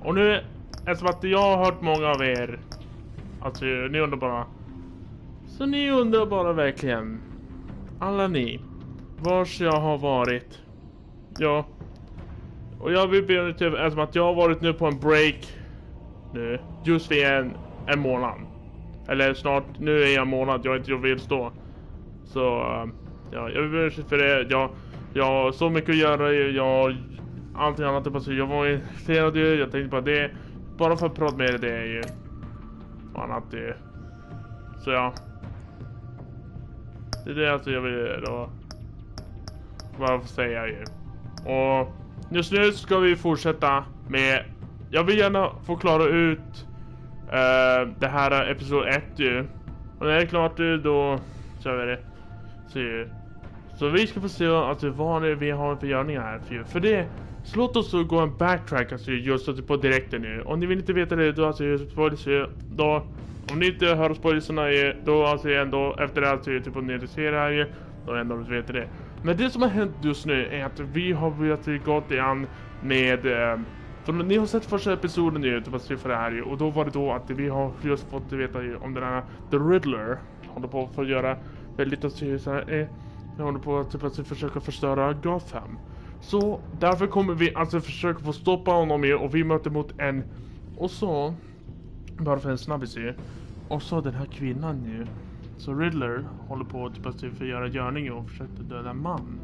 Och nu, eftersom att jag har hört många av er, alltså ni undrar bara, så ni undrar bara verkligen, alla ni, vars jag har varit. Ja. Och jag vill be typ, eftersom att jag har varit nu på en break nu, just vid en månad. Eller snart, nu är jag en månad, jag vill stå. Så, ja, jag vill be för det. Jag har så mycket att göra, jag allting annat är bara, jag var intresserad, jag tänkte på det. Bara för att prata med det är ju annat det. Så ja. Det är det alltså jag vill då varför säga ju. Och just nu ska vi fortsätta med, jag vill gärna få klara ut det här episod 1 ju. Och när det är klart då kör vi det. Så vi ska få se alltså vad vi har för görningar här för det. Så låt oss gå en backtrack alltså just alltså på direkten nu. Om ni vill inte veta det då alltså spoilers då, om ni inte hör spoilersarna då alltså ändå efter det alltså typ om ni ser här ju, då ändå vet det. Men det som har hänt just nu är att vi har gått an med som ni har sett första episoden ju typ att för det här ju, och då var det då att vi har just fått veta ju om den här The Riddler håller på för att göra väldigt alltså så här jag håller på att typ försöka förstöra Gotham. Så därför kommer vi alltså försöka få stoppa honom med, och vi möter mot en, och så bara för en snabbis ju, och så den här kvinnan ju. Så Riddler håller på typ att för göra görning och försöka döda en man.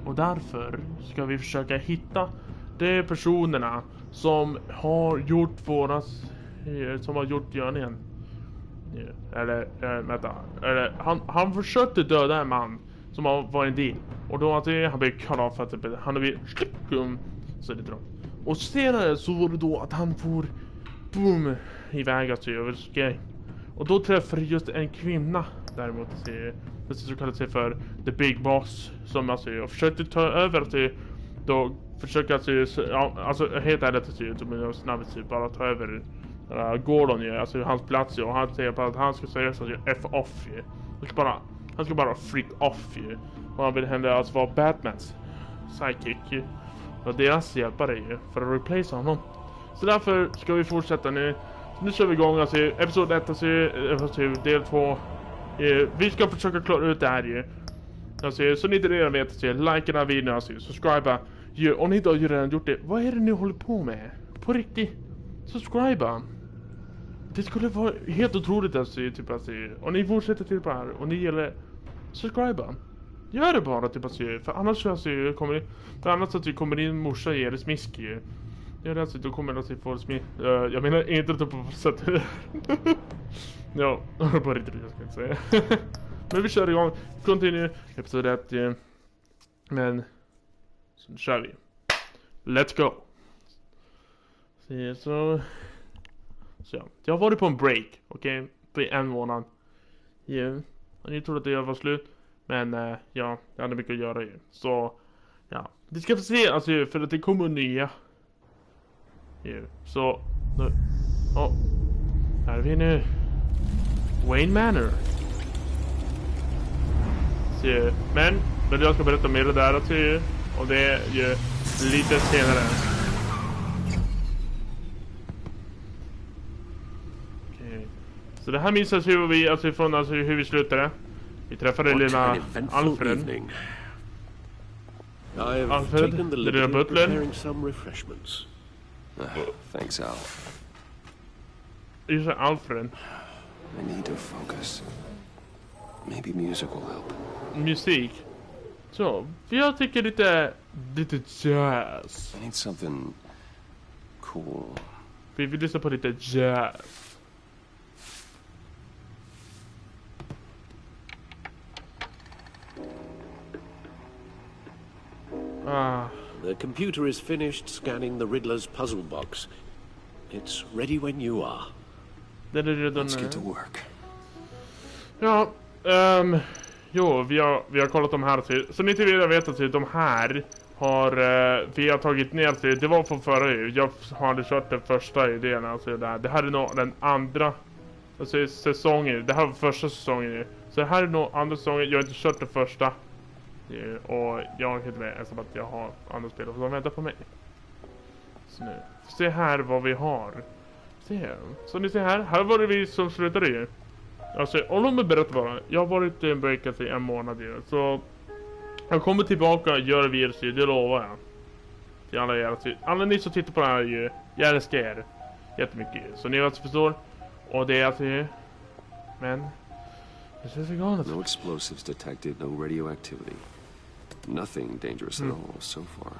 Och därför ska vi försöka hitta de personerna som har gjort som har gjort görningen. Eller vänta, eller han försökte döda en man som var en del. Och då att han blev kallad för att han har blivit så det drar. Och senare så var det då att han får boom iväg alltså över skej. Och då träffade just en kvinna däremot så kallar sig för The Big Boss, som alltså jag försökte ta över till då försöka alltså helt ärligt att typ med snabbast bara ta över Gordon ju, alltså hans plats ju, och han säger bara att han ska säga så F off ju. Han ska bara freak off ju. Och han vill hända alltså vara Batmans sidekick ju. Och deras hjälpare ju för att replace honom. Så därför ska vi fortsätta nu. Nu kör vi igång alltså episod 1 alltså del 2. Vi ska försöka klara ut det här ju. Alltså, så ni inte redan vet så like den här videon alltså, subscriba. Om ni inte har redan gjort det, vad är det ni håller på med? På riktigt, subscriba. Det skulle vara helt otroligt alltså, typ alltså, om ni fortsätter till på här och ni gillar subscriba. Gör det bara typ alltså, för annars alltså kommer din morsa ge er smisk ju. Ja, alltså då kommer det att få smisk. Jag menar inte typ på sätt. Ja, på riktigt jag ska inte säga. Men vi kör igång. Continue episod 1. Men så kör vi. Let's go. Så ja. Jag har varit på en break, okej? På en månad. Ja. Och ni trodde att det var slut. Men ja, jag hade mycket att göra ju. Så ja. Vi ska få se alltså för att det kommer nya. Ja. Så nu. Här är vi nu. Wayne Manor. Så, men jag ska berätta mer där att se, och det är ju lite senare. Okej. Så det här minns hur vi alltså från alltså hur vi slutade. Vi träffade lilla Alfred. Alfred, the lilla butler. Thanks, Al. Just Alfred. I need to focus. Maybe music will help. Musik. Så, jag tycker lite jazz. I need something cool. Vi vill lyssna på lite jazz. The computer is finished scanning the Riddler's puzzle box. It's ready when you are. Let's get to work. Ja, jo, vi har kollat de här till. Så ni inte vet att de här har vi har tagit ner till. Det var från förra ju. Jag hade kört den första idén alltså där. Det här är nog den andra alltså säsongen. Det här var första säsongen ju. Så det här är nog andra säsongen. Jag har inte kört den första. Och jag är helt med eftersom att jag har andra spelare som väntar på mig. Så nu. Se här vad vi har. Se. Så ni ser här var det vi som slutade ju. Alltså, om de berättar bara. Jag har varit i en breakat i en månad ju. Så jag kommer tillbaka och gör virus, det lovar jag. Till alla er. Alla ni som tittar på det här ju. Jag älskar er jättemycket ju. Så ni alltså förstår. Och det är alltså ju. Men det ser så galet. No explosives detected, no radioactivity. Nothing dangerous at all so far.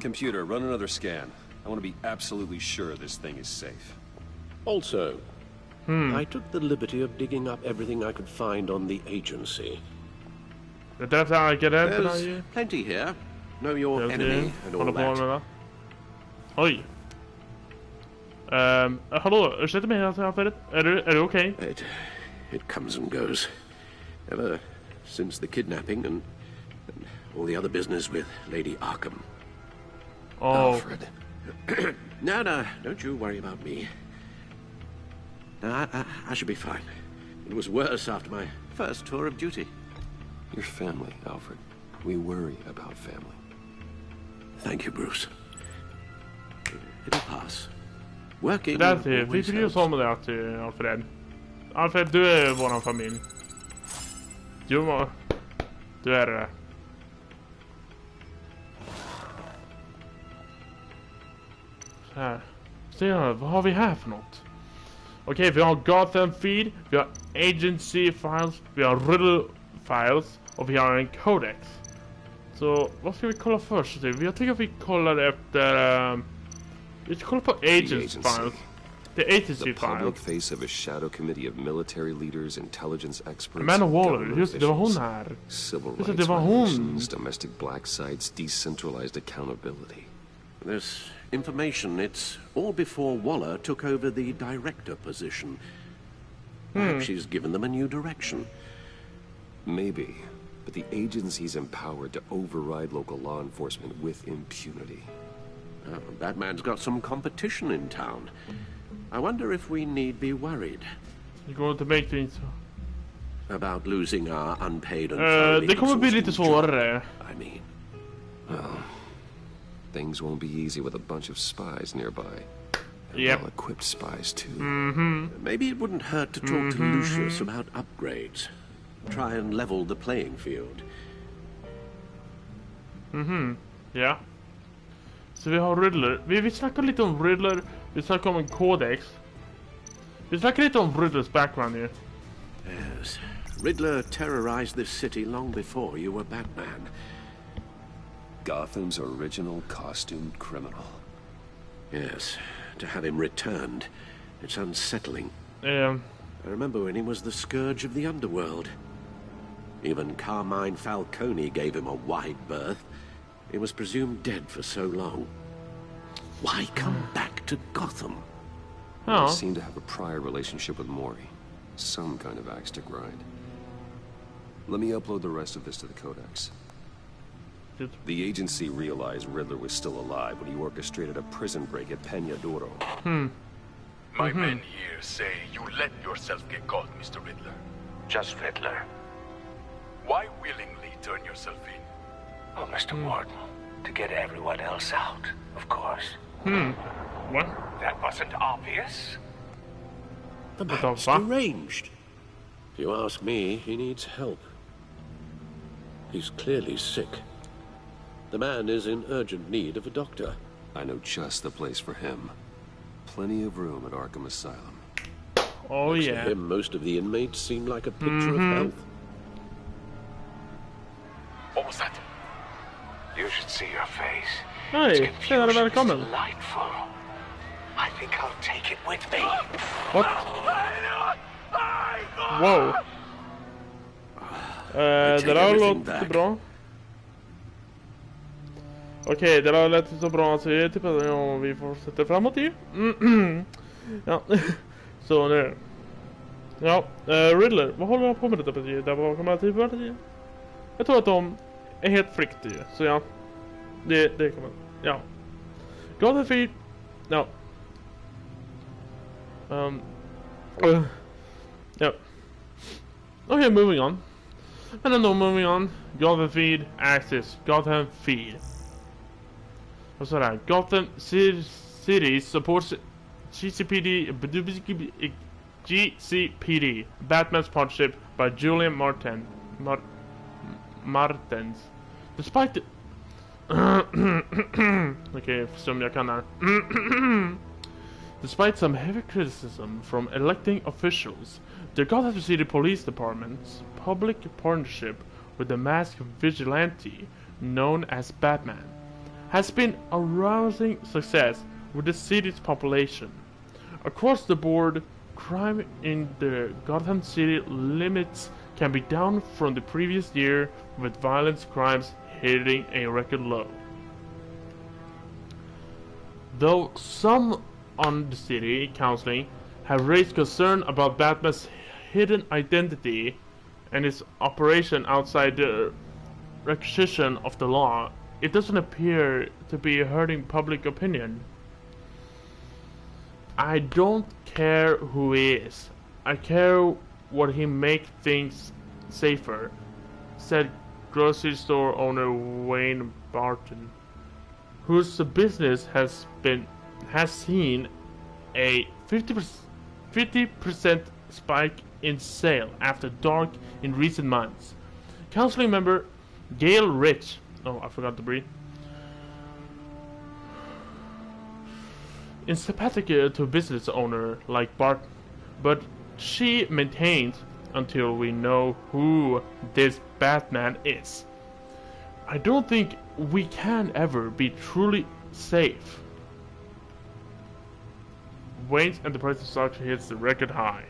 Computer, run another scan. I want to be absolutely sure this thing is safe. Also, I took the liberty of digging up everything I could find on the agency. That's how I get into There's you. plenty here. Know your enemy and all that. Oj. Hallå, ursäkta mig Alfred. Är du okej? It comes and goes. Ever since the kidnapping and all the other business with Lady Arkham. Oh. Alfred. No, don't you worry about me. No, I should be fine. It was worse after my first tour of duty. Your family, Alfred. We worry about family. Thank you, Bruce. It'll pass. Working That's it. Vi always bryr oss helps. om det till Alfred. Alfred, du är våran familj. Du är det. Så här. Se här, vad har vi här för något? Okej, vi har Gotham Feed, vi har Agency Files, vi har Riddle Files och vi har en Codex. Så vad ska vi kolla först? Jag tycker att vi kollar efter... vi ska kolla på Agents Files. The Agency The public Files. face of a shadow committee of military leaders, intelligence experts, Amanda Waller, government just det, det var hon officials, här. civil Just det, rights det var hon. violations, domestic black sites, decentralized accountability. This information, it's all before Waller took over the director position. Perhaps she's given them a new direction. Maybe, but the agency's empowered to override local law enforcement with impunity. Batman's got some competition in town. I wonder if we need be worried Det går inte make things. about losing our unpaid and thoroughly Det kommer bli exhausting lite svårare. job. I mean, Things won't be easy with a bunch of spies nearby. And Yep. well-equipped spies, too. maybe it wouldn't hurt to talk to Lucius about upgrades. Try and level the playing field. Ja. Så vi har Riddler. Vi snackar lite om Riddler. Vi snackar om en Codex. Vi snackar lite om Riddlers background ju. Yes. Riddler terrorized this city long before you were Batman. Gotham's original costumed criminal. Yes. To have him returned, it's unsettling. Eh, I remember when he was the scourge of the underworld. Even Carmine Falcone gave him a wide berth. He was presumed dead for so long. Why come back to Gotham? They ja. seem to have a prior relationship with Maury. Some kind of axe to grind. Let me upload the rest of this to the Codex. The agency realized Riddler was still alive when he orchestrated a prison break at Peñadoro. My men here say you let yourself get caught, Mr. Riddler. Just Riddler. Why willingly turn yourself in? Oh, Mr. Morton, to get everyone else out, of course. What? That wasn't obvious. The the man's fuck? deranged. If you ask me, he needs help. He's clearly sick. The man is in urgent need of a doctor. I know just the place for him. Plenty of room at Arkham Asylum. Oh To yeah. him, most of the inmates seem like a picture of health. What was that? You should see your face. Hej, Its tjenare, confusion is välkommen. delightful. I think I'll take it with me. What? Wow. Det där everything låter back. bra. Okej, det där lät så bra så jag typ att ja, vi fortsätter framåt ju. Ja, så nu. Ja, Riddler, vad håller han på med detta partiet? Där bakom alltid partiet? Jag tror att de är helt frikt ju, så ja. Det kommer, ja. Gotham Feed, ja. Ja. Okay, moving on. And then moving on. Gotham Feed, Access, Gotham Feed. What's that? Gotham City supports GCPD, Batman's partnership by Julian Martens. Despite the... Okej, som jag kan här. Despite some heavy criticism from electing officials, the Gotham City Police Department's public partnership with the masked vigilante known as Batman has been a rousing success with the city's population. Across the board, crime in the Gotham City limits can be down from the previous year, with violence crimes hitting a record low. Though some on the city council have raised concern about Batman's hidden identity and his operation outside the recognition of the law, it doesn't appear to be hurting public opinion. I don't care who he is. I care what he make things safer, said grocery store owner Wayne Barton, whose business has seen a 50% spike in sale after dark in recent months. Council member Gail Rich, I forgot to breathe, is sympathetic to a business owner like Bart, but she maintains until we know who this Batman is, I don't think we can ever be truly safe. Wayne's Enterprise stock hits the record high.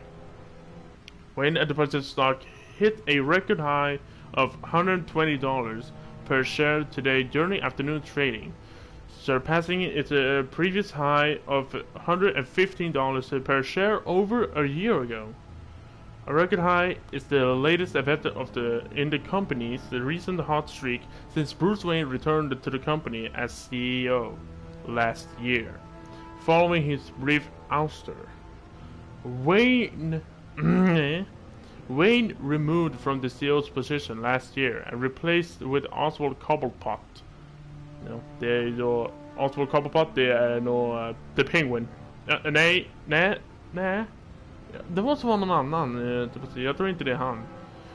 Wayne Enterprise stock hit a record high of $120 per share today during afternoon trading, surpassing its previous high of $115 per share over a year ago. A record high is the latest event in the company's recent hot streak since Bruce Wayne returned to the company as CEO last year, following his brief ouster. Wayne removed from the CEO's position last year and replaced with Oswald Cobblepot. Det är då Oswald Cobblepot, det är nog The Penguin. Nej. Det måste vara någon annan. Jag tror inte det är han.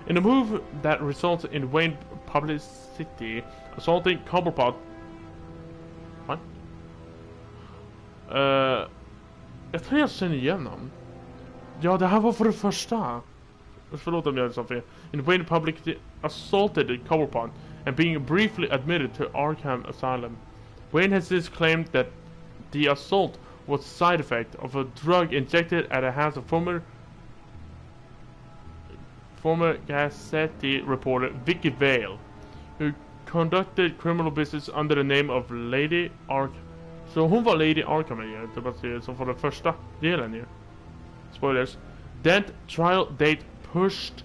In a move that results in Wayne publicity assaulting Cobblepot. What? Jag tror jag känner igen honom. Ja, det här var för det första. Förlåt om jag sa fel. In Wayne publicly assaulted Cobblepot and being briefly admitted to Arkham Asylum. Wayne has since claimed that the assault was a side effect of a drug injected at the hands of former Gazette reporter Vicky Vale, who conducted criminal business under the name of Lady Arkham. Så hon var Lady Arkham ju, som för den första delen ju. Spoilers. Dent trial date pushed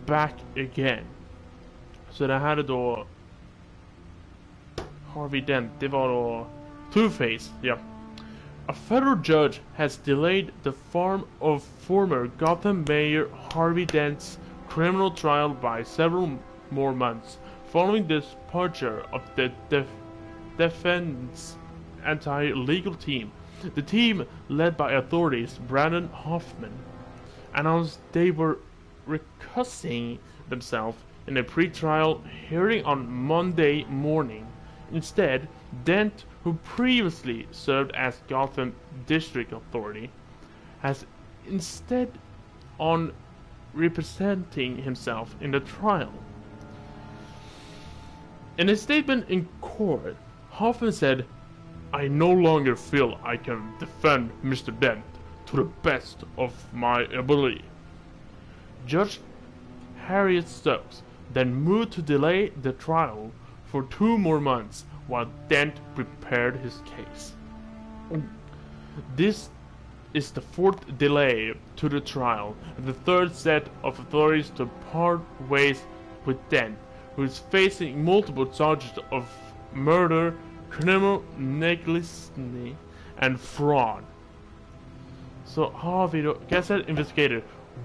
back again. Så det här är då Harvey Dent, det var då Two-Face, ja. A federal judge has delayed the farm of former Gotham Mayor Harvey Dent's criminal trial by several more months, following the departure of the defense entire legal team. The team, led by authorities Brandon Hoffman, announced they were recusing themselves in a pre-trial hearing on Monday morning. Instead, Dent, who previously served as Gotham District Authority, has instead on representing himself in the trial. In a statement in court, Hoffman said, "I no longer feel I can defend Mr. Dent to the best of my ability." Judge Harriet Stokes then moved to delay the trial for 2 more months while Dent prepared his case. This is the 4th delay to the trial and the 3rd set of authorities to part ways with Dent, who is facing multiple charges of murder, criminal negligence, and fraud. So Harvey, Gazette investigator,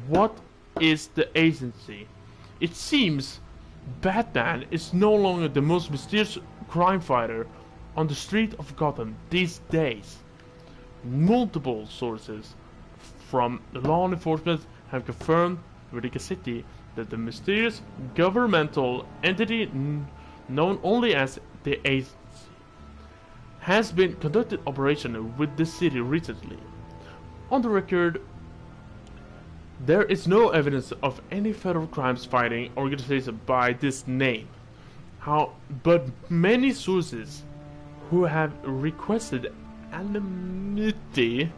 what is the agency? It seems Batman is no longer the most mysterious crime fighter on the street of Gotham these days. Multiple sources from the law enforcement have confirmed with the city that the mysterious governmental entity known only as the agency has been conducted operation with the city recently. On the record, there is no evidence of any federal crimes fighting organization by this name. But many sources who have requested anonymity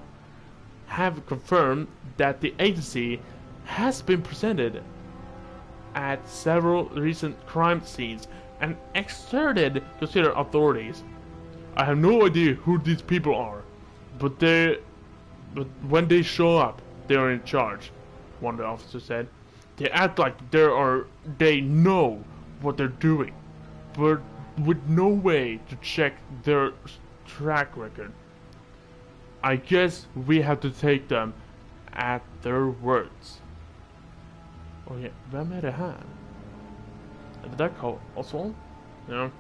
have confirmed that the agency has been presented at several recent crime scenes and exerted consider authorities. I have no idea who these people are, but when they show up, they are in charge, one of the officers said. They act like they know what they're doing, but with no way to check their track record. I guess we have to take them at their words. Okej, vem är det här? Är det där Oswald? Ja.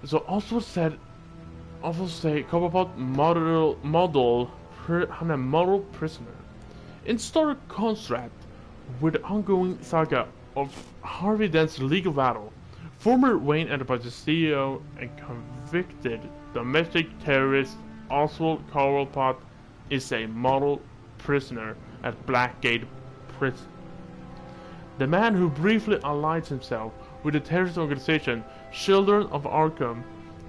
So Oswald say Cobblepot han är model prisoner. In stark contrast with the ongoing saga of Harvey Dent's legal battle, former Wayne Enterprises CEO and convicted domestic terrorist Oswald Cobblepot is a model prisoner at Blackgate Prison. The man who briefly allied himself with the terrorist organization Children of Arkham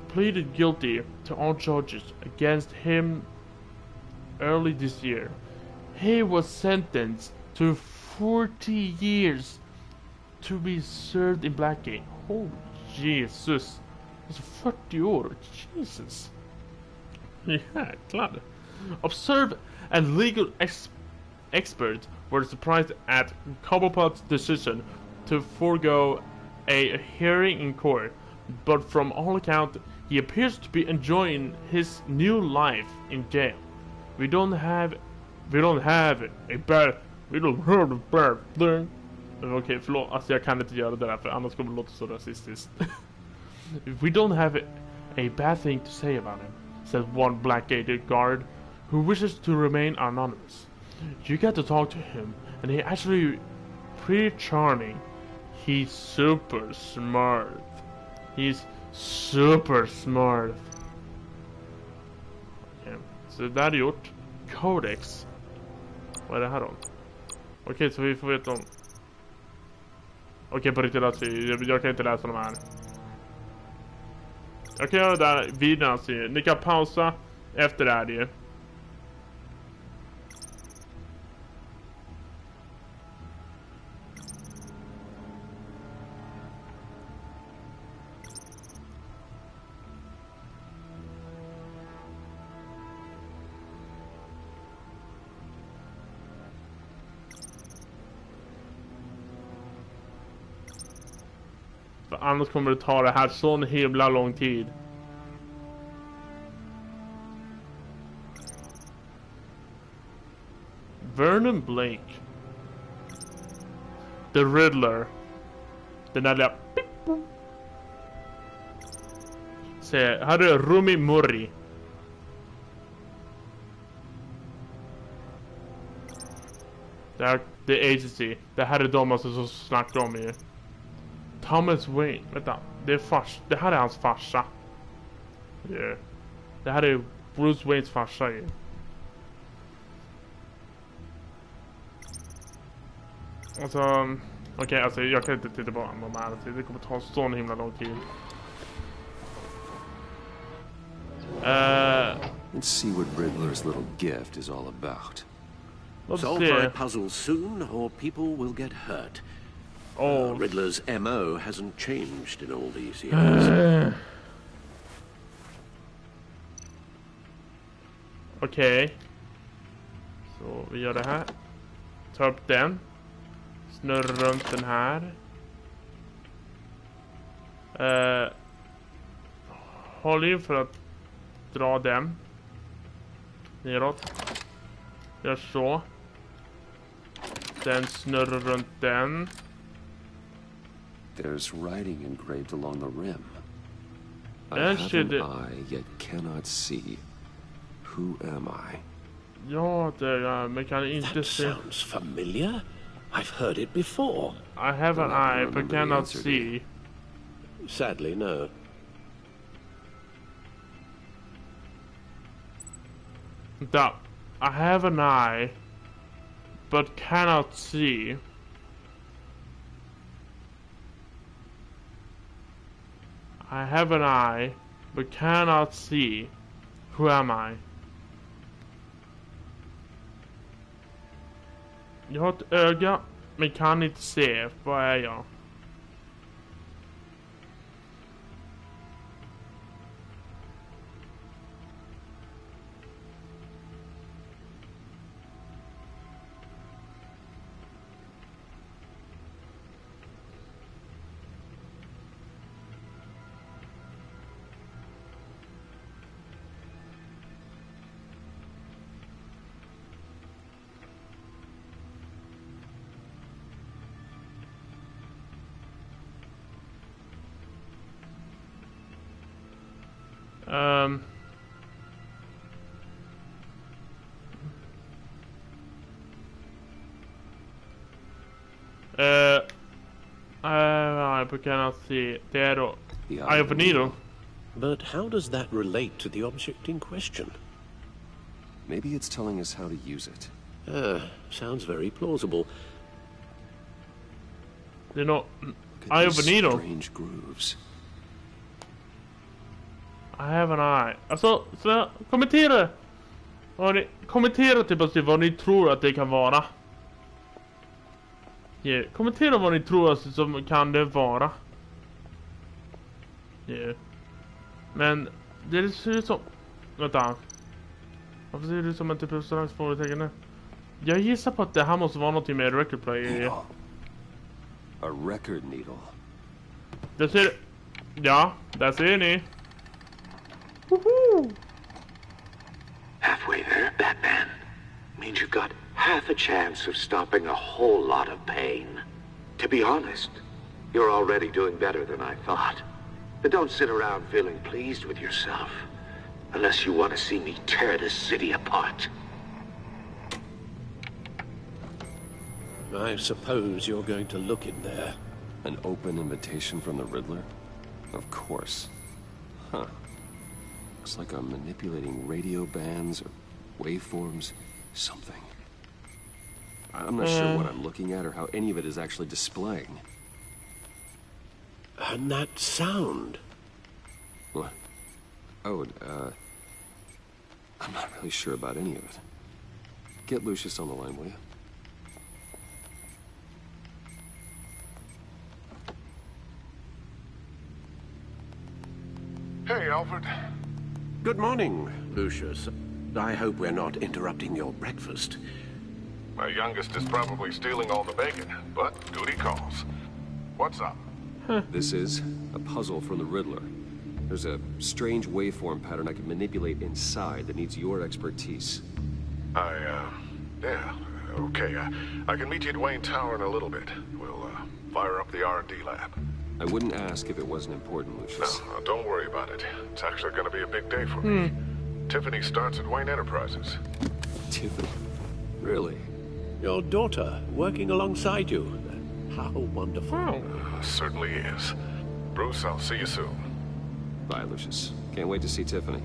pleaded guilty to all charges against him early this year. He was sentenced to 40 years to be served in Blackgate. Oh Jesus! Alltså 40 år, Jesus! Jäklar! Observe and legal experts were surprised at Cobblepot's decision to forego a hearing in court, but from all accounts, he appears to be enjoying his new life in jail. We don't have a bad thing. Okej, förlåt. Alltså jag kan inte göra det där för annars kommer det låta så rasistiskt. We don't have a bad thing to say about him, said one Blackgate guard who wishes to remain anonymous. You get to talk to him, and he's actually pretty charming. He's super smart. Okay, så det är gjort. Codex. Vad är det här då? Okej, så vi får veta om... Okej, på riktigt alltså, jag kan inte läsa de här. Jag kan göra det där vid alltså. Ni kan pausa efter det här ju. För annars kommer det ta det här så himla lång tid. Vernon Blake. The Riddler. Den där lilla... Se, här är Rumi Murray. Det här är Agency. Det här är de alltså som snackar om ju. Thomas Wayne, vänta, det här är hans farsa. Yeah. Det här är Bruce Waynes farsa ju. Alltså, okej, alltså jag kan inte titta på de här, det kommer ta så himla lång tid. Let's see what Riddler's little gift is all about. Solve my puzzle soon, or people will get hurt. Riddler's MO hasn't changed in all these years. Okej. Så vi gör det här. Ta upp den. Snurra runt den här. Håll in för att dra den. Neråt. Gör så. Sen snurra runt den. There's writing engraved along the rim. I That have should... an eye, yet cannot see. Who am I? Ja, det är men kan inte That se. sounds familiar. I've heard it before. I have an eye but remember the cannot answer, do you? see. Sadly, no. That I have an eye but cannot see. I have an eye but cannot see. Who am I? Jag har ett öga men kan inte se. Vad är jag? I cannot see. Det är då Eye of a Needle. But how does that relate to the object in question? Maybe it's telling us how to use it. Sounds very plausible. Det är nog Look at Eye of a these Needle. strange grooves. I have an eye. Alltså, så kommentera. Kommentera typ vad ni tror att det kan vara. Kommentera vad ni tror att som kan det vara. Men det ser ut som... Vänta. Varför ser det ut som en typ av slags frågetecken? Jag gissar på att det här måste vara något med record player. A record needle. Det ser... Ja, där ser ni. Woohoo! Halfway there, Batman. Means you've got half a chance of stopping a whole lot of pain. To be honest, you're already doing better than I thought. But don't sit around feeling pleased with yourself. Unless you want to see me tear this city apart. I suppose you're going to look in there. An open invitation from the Riddler? Of course. Huh. Looks like I'm manipulating radio bands or waveforms. Something. I'm not sure what I'm looking at or how any of it is actually displaying. And that sound. What? Oh, I'm not really sure about any of it. Get Lucius on the line, will you? Hey, Alfred. Good morning, Lucius. I hope we're not interrupting your breakfast. My youngest is probably stealing all the bacon, but duty calls. What's up? This is a puzzle from the Riddler. There's a strange waveform pattern I can manipulate inside that needs your expertise. Yeah, okay. I can meet you at Wayne Tower in a little bit. We'll, fire up the R&D lab. I wouldn't ask if it wasn't important, Lucius. No, don't worry about it. It's actually gonna be a big day for me. Tiffany starts at Wayne Enterprises. Tiffany? Really? Your daughter working alongside you. How wonderful. Certainly is. Bruce, I'll see you soon. Bye, Lucius. Can't wait to see Tiffany.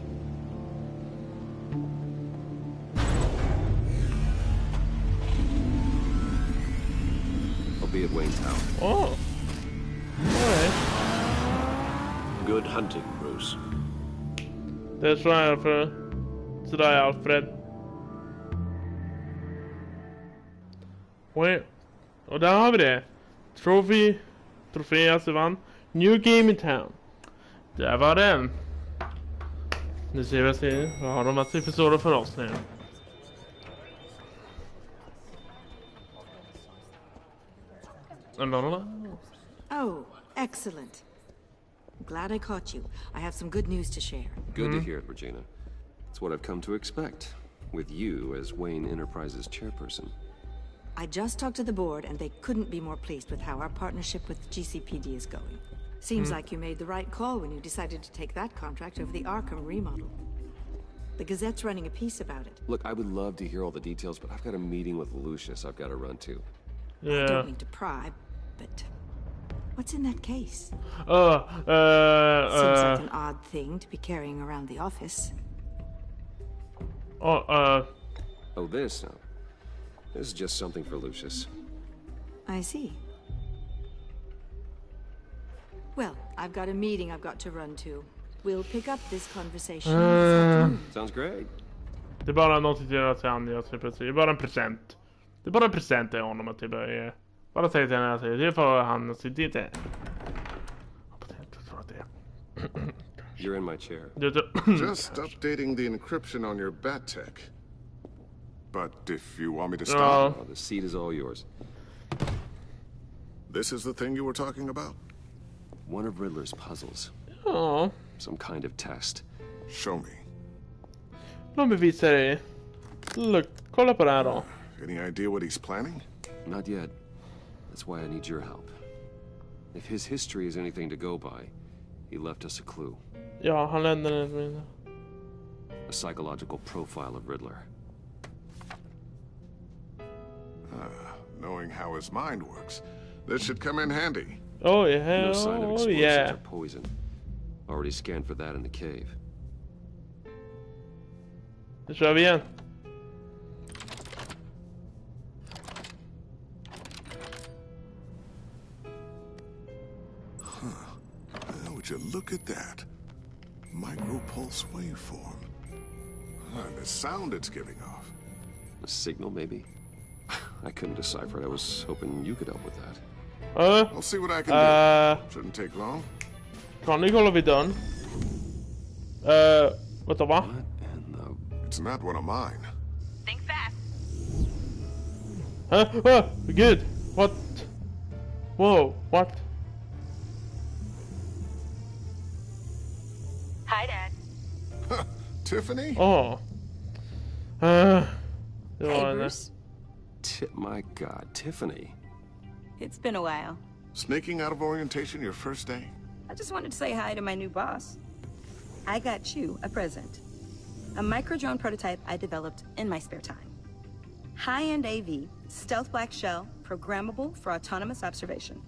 I'll be at Wayne Tower. Oh. Alright. Good hunting, Bruce. Det tror jag för... Sådär, Alfred. Och där har vi det. Trofé alltså vann. New Game in Town. Där var den. Nu ser vi vad har de att episoder för oss nu. Oh, excellent. Glad I caught you. I have some good news to share. Good to hear it, Regina. It's what I've come to expect, with you as Wayne Enterprises chairperson. I just talked to the board, and they couldn't be more pleased with how our partnership with GCPD is going. Seems like you made the right call when you decided to take that contract over the Arkham remodel. The Gazette's running a piece about it. Look, I would love to hear all the details, but I've got a meeting with Lucius I've got to run to. I Yeah. don't mean to pry, but what's in that case? Seems like an odd thing to be carrying around the office. Oh, this? No. This is just something for Lucius. I see. Well, I've got a meeting I've got to run to. We'll pick up this conversation this afternoon. Sounds great. Det är bara något till att säga till precis. Det är bara en present. Det är bara en present till honom att typ bara säga till henne att det är för han sitt inte. You're in my chair. Just updating the encryption on your bat tech. But if you want me to stop, Oh, the seat is all yours. this is the thing you were talking about? One of Riddler's puzzles. Ja. Some kind of test. Show me. Låt mig visa dig. Look, kolla på det här då. Any idea what he's planning? Not yet. That's why I need your help. If his history is anything to go by, he left us a clue. Ja, han lämnade den med. A psychological profile of Riddler. Knowing how his mind works, this should come in handy. Oh yeah, No sign of oh explosives yeah. or poison. Already scanned for that in the cave. Då kör vi igen. Would you look at that? Micropulse waveform. And the sound it's giving off. A signal, maybe? I couldn't decipher it. I was hoping you could help with that. I'll see what I can do. Shouldn't take long. Kan ni kolla vid dörren? Vänta, va? And It's not one of mine. Think fast. Oh, good. What? Whoa, what? Hi, Dad. Tiffany? Oh. Det var Hey, henne. Bruce. my God, Tiffany. It's been a while. Sneaking out of orientation your first day? I just wanted to say hi to my new boss. I got you a present. A micro-drone prototype I developed in my spare time. High-end AV, stealth black shell, programmable for autonomous observation.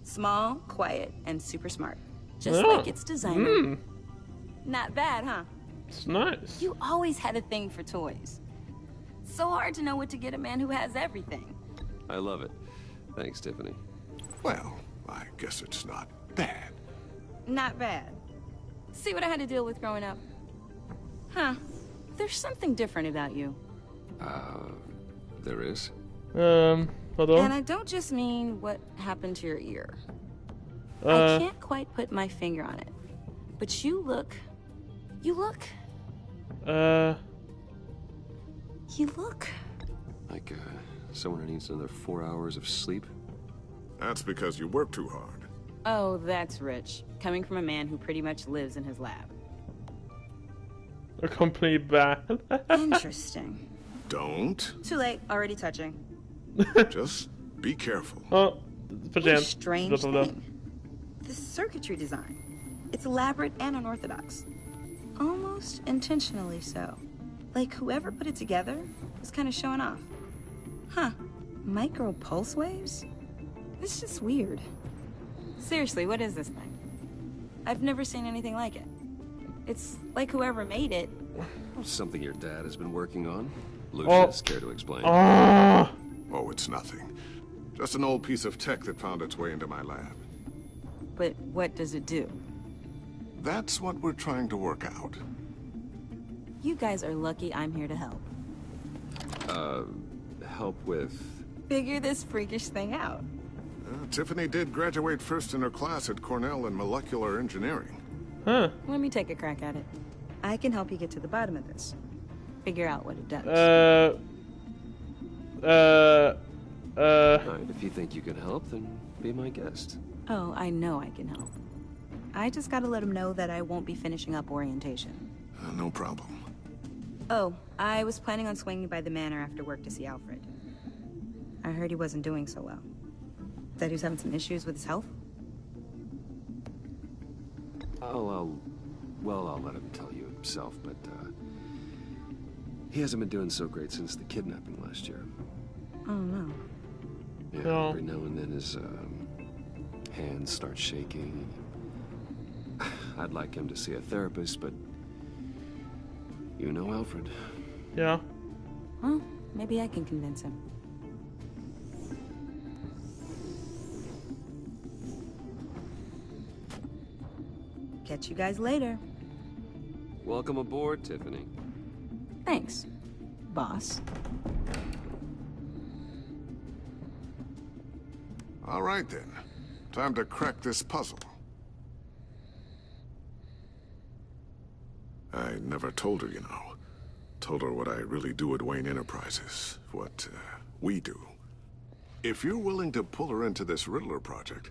Small, quiet, and super smart. Just Oh. like its designer. Not bad, huh? It's nice. You always had a thing for toys. So hard to know what to get a man who has everything. I love it. Thanks, Tiffany. Well, I guess it's not bad. Not bad. See what I had to deal with growing up? Huh. There's something different about you. There is? Vadå? And I don't just mean what happened to your ear. I can't quite put my finger on it. But you look... Like, someone who needs another 4 hours of sleep? That's because you work too hard. Oh, that's rich. Coming from a man who pretty much lives in his lab. A complete bad. Interesting. Don't. Too late. Already touching. Just be careful. Ja, för What a sent. strange thing. The circuitry design. It's elaborate and unorthodox. Almost intentionally so. Like whoever put it together was kind of showing off. Huh. Micro pulse waves? It's just weird. Seriously, what is this thing? I've never seen anything like it. It's like whoever made it. Something your dad has been working on. Lucius, care to explain? Oh, it's nothing. Just an old piece of tech that found its way into my lab. But what does it do? That's what we're trying to work out. You guys are lucky I'm here to help. Help with... Figure this freakish thing out. Tiffany did graduate first in her class at Cornell in molecular engineering. Huh. Let me take a crack at it. I can help you get to the bottom of this. Figure out what it does. Alright, if you think you can help, then be my guest. Oh, I know I can help. I just gotta let him know that I won't be finishing up orientation. No problem. Oh, I was planning on swinging by the manor after work to see Alfred. I heard he wasn't doing so well. That he was having some issues with his health? I'll let him tell you himself, but, He hasn't been doing so great since the kidnapping last year. Oh, no. Yeah, No. every now and then his hands start shaking. I'd like him to see a therapist, but you know Alfred. Yeah. Well, maybe I can convince him. Catch you guys later. Welcome aboard, Tiffany. Thanks, boss. All right, then. Time to crack this puzzle. I never told her, you know. Told her what I really do at Wayne Enterprises. What, we do. If you're willing to pull her into this Riddler project,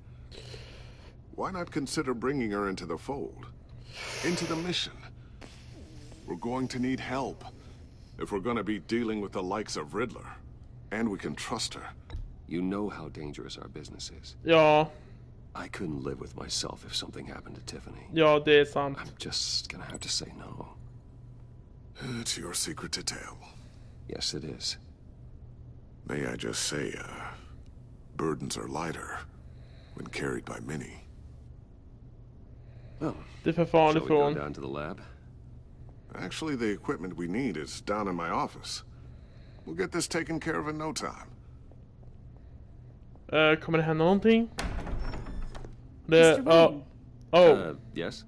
why not consider bringing her into the fold? Into the mission? We're going to need help if we're going to be dealing with the likes of Riddler. And we can trust her. You know how dangerous our business is. Ja. I couldn't live with myself if something happened to Tiffany. Ja, det är sant. I'm just gonna have to say no. It's your secret to tell. Yes, it is. May I just say, burdens are lighter when carried by many. Well, Det är för shall farligt we för go hon. down to the lab? Actually, the equipment we need is down in my office. We'll get this taken care of in no time. Kommer det hända någonting? Mr. Wayne. Yes?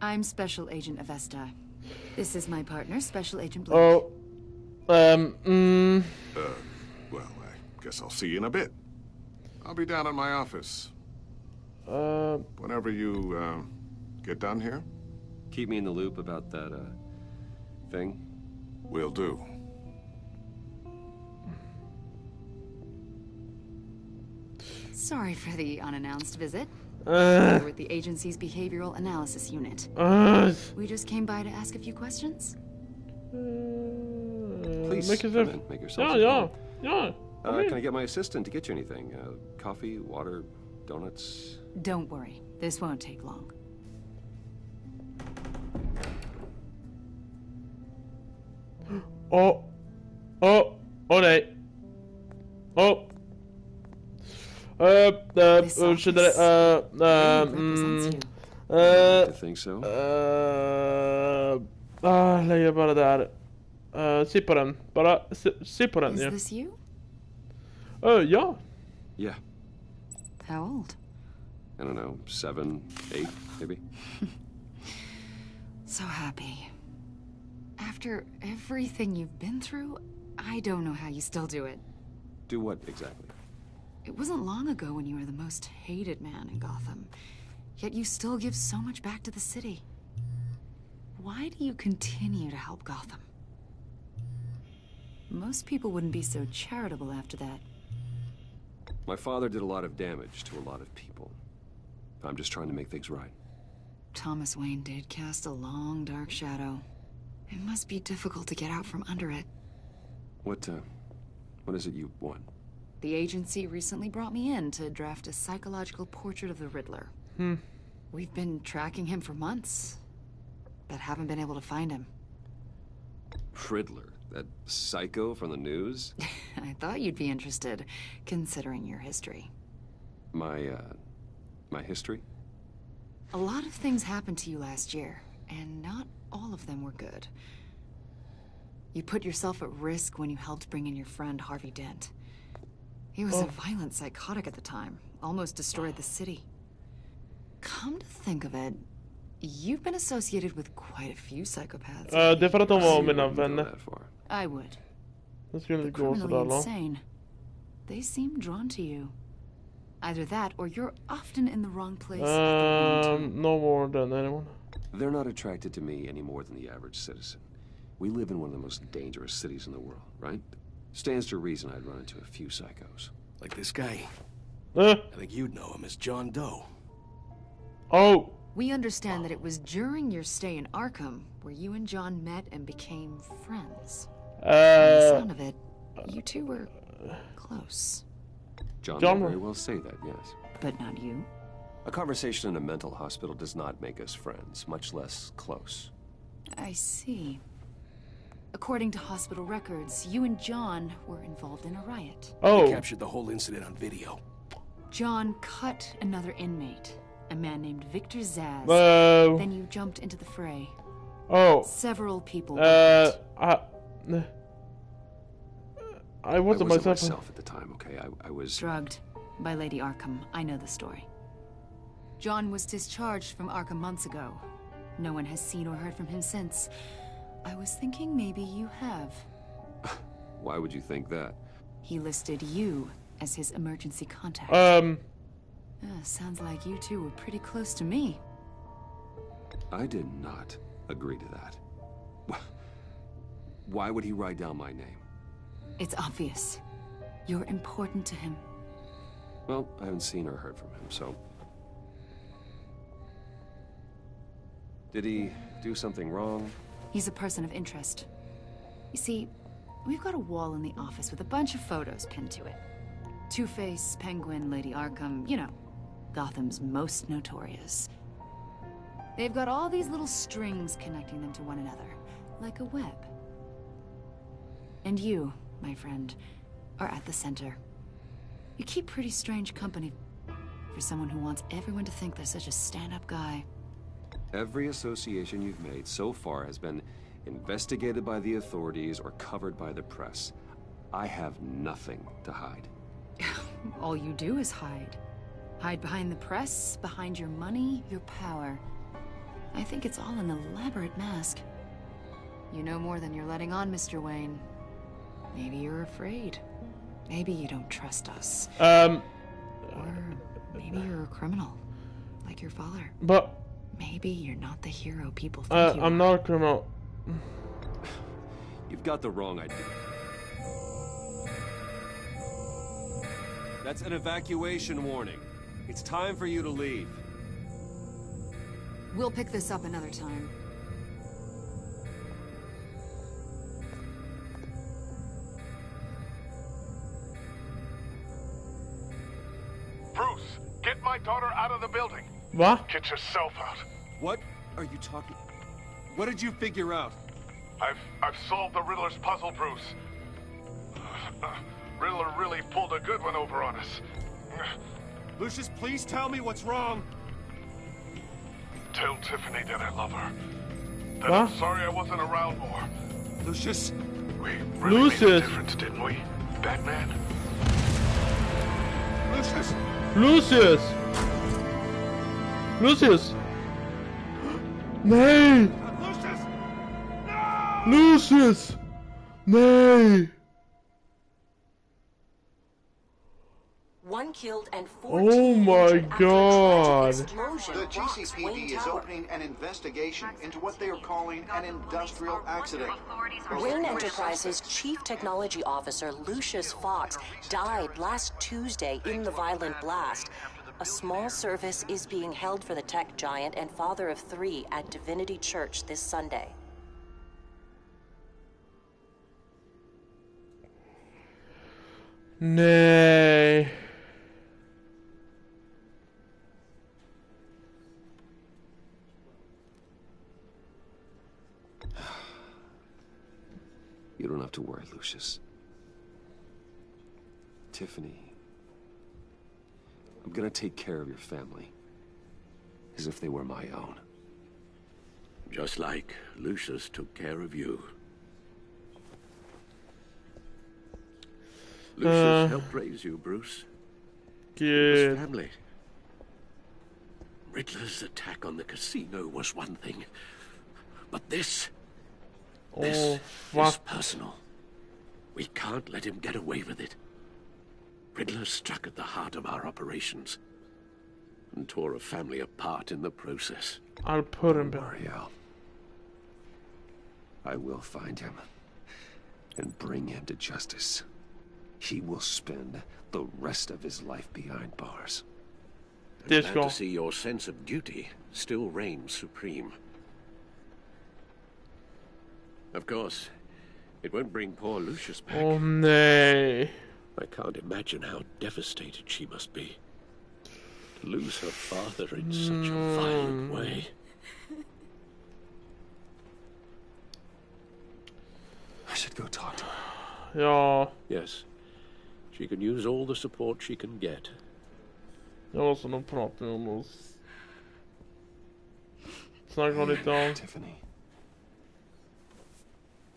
I'm Special Agent Avesta. This is my partner, Special Agent Blake. Oh. Well, I guess I'll see you in a bit. I'll be down in my office. Whenever you, get done here, Keep me in the loop about that, thing. will do. Sorry for the unannounced visit. We're with the agency's behavioral analysis unit. We just came by to ask a few questions. Please, Make come yourself... in, make yourself Ja, at home. ja. Ja. Can I get my assistant to get you anything? Coffee, water, donuts? Don't worry, this won't take long. Oh. Oh. Oh nej. Oh. This Ursäkta det. really represents you. I think so. Lägger bara där. Se på den. Bara se på den. Is Ja. this you? Ja. Yeah. How old? I don't know, 7, 8, maybe? So happy. After everything you've been through, I don't know how you still do it. Do what exactly? It wasn't long ago when you were the most hated man in Gotham. Yet you still give so much back to the city. Why do you continue to help Gotham? Most people wouldn't be so charitable after that. My father did a lot of damage to a lot of people. I'm just trying to make things right. Thomas Wayne did cast a long, dark shadow. It must be difficult to get out from under it. What is it you want? The agency recently brought me in to draft a psychological portrait of the Riddler. We've been tracking him for months, but haven't been able to find him. Riddler? That psycho from the news? I thought you'd be interested, considering your history. My history? A lot of things happened to you last year, and not all of them were good. You put yourself at risk when you helped bring in your friend Harvey Dent. He was a violent psychotic at the time, almost destroyed the city. Come to think of it, you've been associated with quite a few psychopaths. Det är för att de var mina Wouldn't go vänner. that far. I would. Det skulle The inte gå criminally sådär långt. insane. They seem drawn to you. Either that, or you're often in the wrong place at the wrong time. No more than anyone. They're not attracted to me any more than the average citizen. We live in one of the most dangerous cities in the world, right? Stands to reason I'd run into a few psychos. Like this guy. Uh, I think you'd know him as John Doe. oh. We understand that it was during your stay in Arkham where you and John met and became friends. From the sound of it, you two were close. John John- would very well say that, yes. But not you. A conversation in a mental hospital does not make us friends, much less close. I see. According to hospital records, you and John were involved in a riot. Oh. They captured the whole incident on video. John cut another inmate, a man named Victor Zaz. Oh. Then you jumped into the fray. Oh. Several people. I wasn't myself at the time, okay? I was... Drugged by Lady Arkham. I know the story. John was discharged from Arkham months ago. No one has seen or heard from him since. I was thinking maybe you have. Why would you think that? He listed you as his emergency contact. Sounds like you two were pretty close to me. I did not agree to that. Why would he write down my name? It's obvious. You're important to him. Well, I haven't seen or heard from him, so... Did he do something wrong? He's a person of interest. You see, we've got a wall in the office with a bunch of photos pinned to it. Two-Face, Penguin, Lady Arkham, you know, Gotham's most notorious. They've got all these little strings connecting them to one another, like a web. And you, my friend, are at the center. You keep pretty strange company for someone who wants everyone to think they're such a stand-up guy. Every association you've made so far has been investigated by the authorities or covered by the press. I have nothing to hide. All you do is hide. Hide behind the press, behind your money, your power. I think it's all an elaborate mask. You know more than you're letting on, Mr. Wayne. Maybe you're afraid. Maybe you don't trust us. Or maybe you're a criminal, like your father. But... Maybe you're not the hero people think you are. I'm not a criminal. You've got the wrong idea. That's an evacuation warning. It's time for you to leave. We'll pick this up another time. Bruce, get my daughter out of the building. What? Get yourself out. What are you talking? What did you figure out? I've solved the Riddler's puzzle, Bruce. Riddler really pulled a good one over on us. Lucius, please tell me what's wrong. Tell Tiffany that I love her. That I'm sorry I wasn't around more. Lucius? We really made a difference, didn't we, Batman? Lucius! Lucius! Lucius! Nee! Lucius! No! Lucius! Nee! One killed and 14 oh my god. The GCPD is opening an investigation into what they are calling an industrial accident. Wayne Enterprises Chief Technology Officer Lucius Fox died last Tuesday in the violent blast. A small service is being held for the tech giant and father of 3 at Divinity Church this Sunday. Nee. You don't have to worry, Lucius. Tiffany, I'm gonna take care of your family. As if they were my own. Just like Lucius took care of you. Lucius helped raise you, Bruce. Good. Family. Riddler's attack on the casino was one thing. But this is personal. We can't let him get away with it. Riddler struck at the heart of our operations and tore a family apart in the process. I'll put him back. Mario. I will find him and bring him to justice. He will spend the rest of his life behind bars. I'm glad to see your sense of duty still reigns supreme. Of course, it won't bring poor Lucius back. Oh, nee. I can't imagine how devastated she must be. To lose her father in such a violent way. should go talk to her. Ja. Yes. She can use all the support she can get. Jag måste nog prata med honom. Snacka lite om... Tiffany.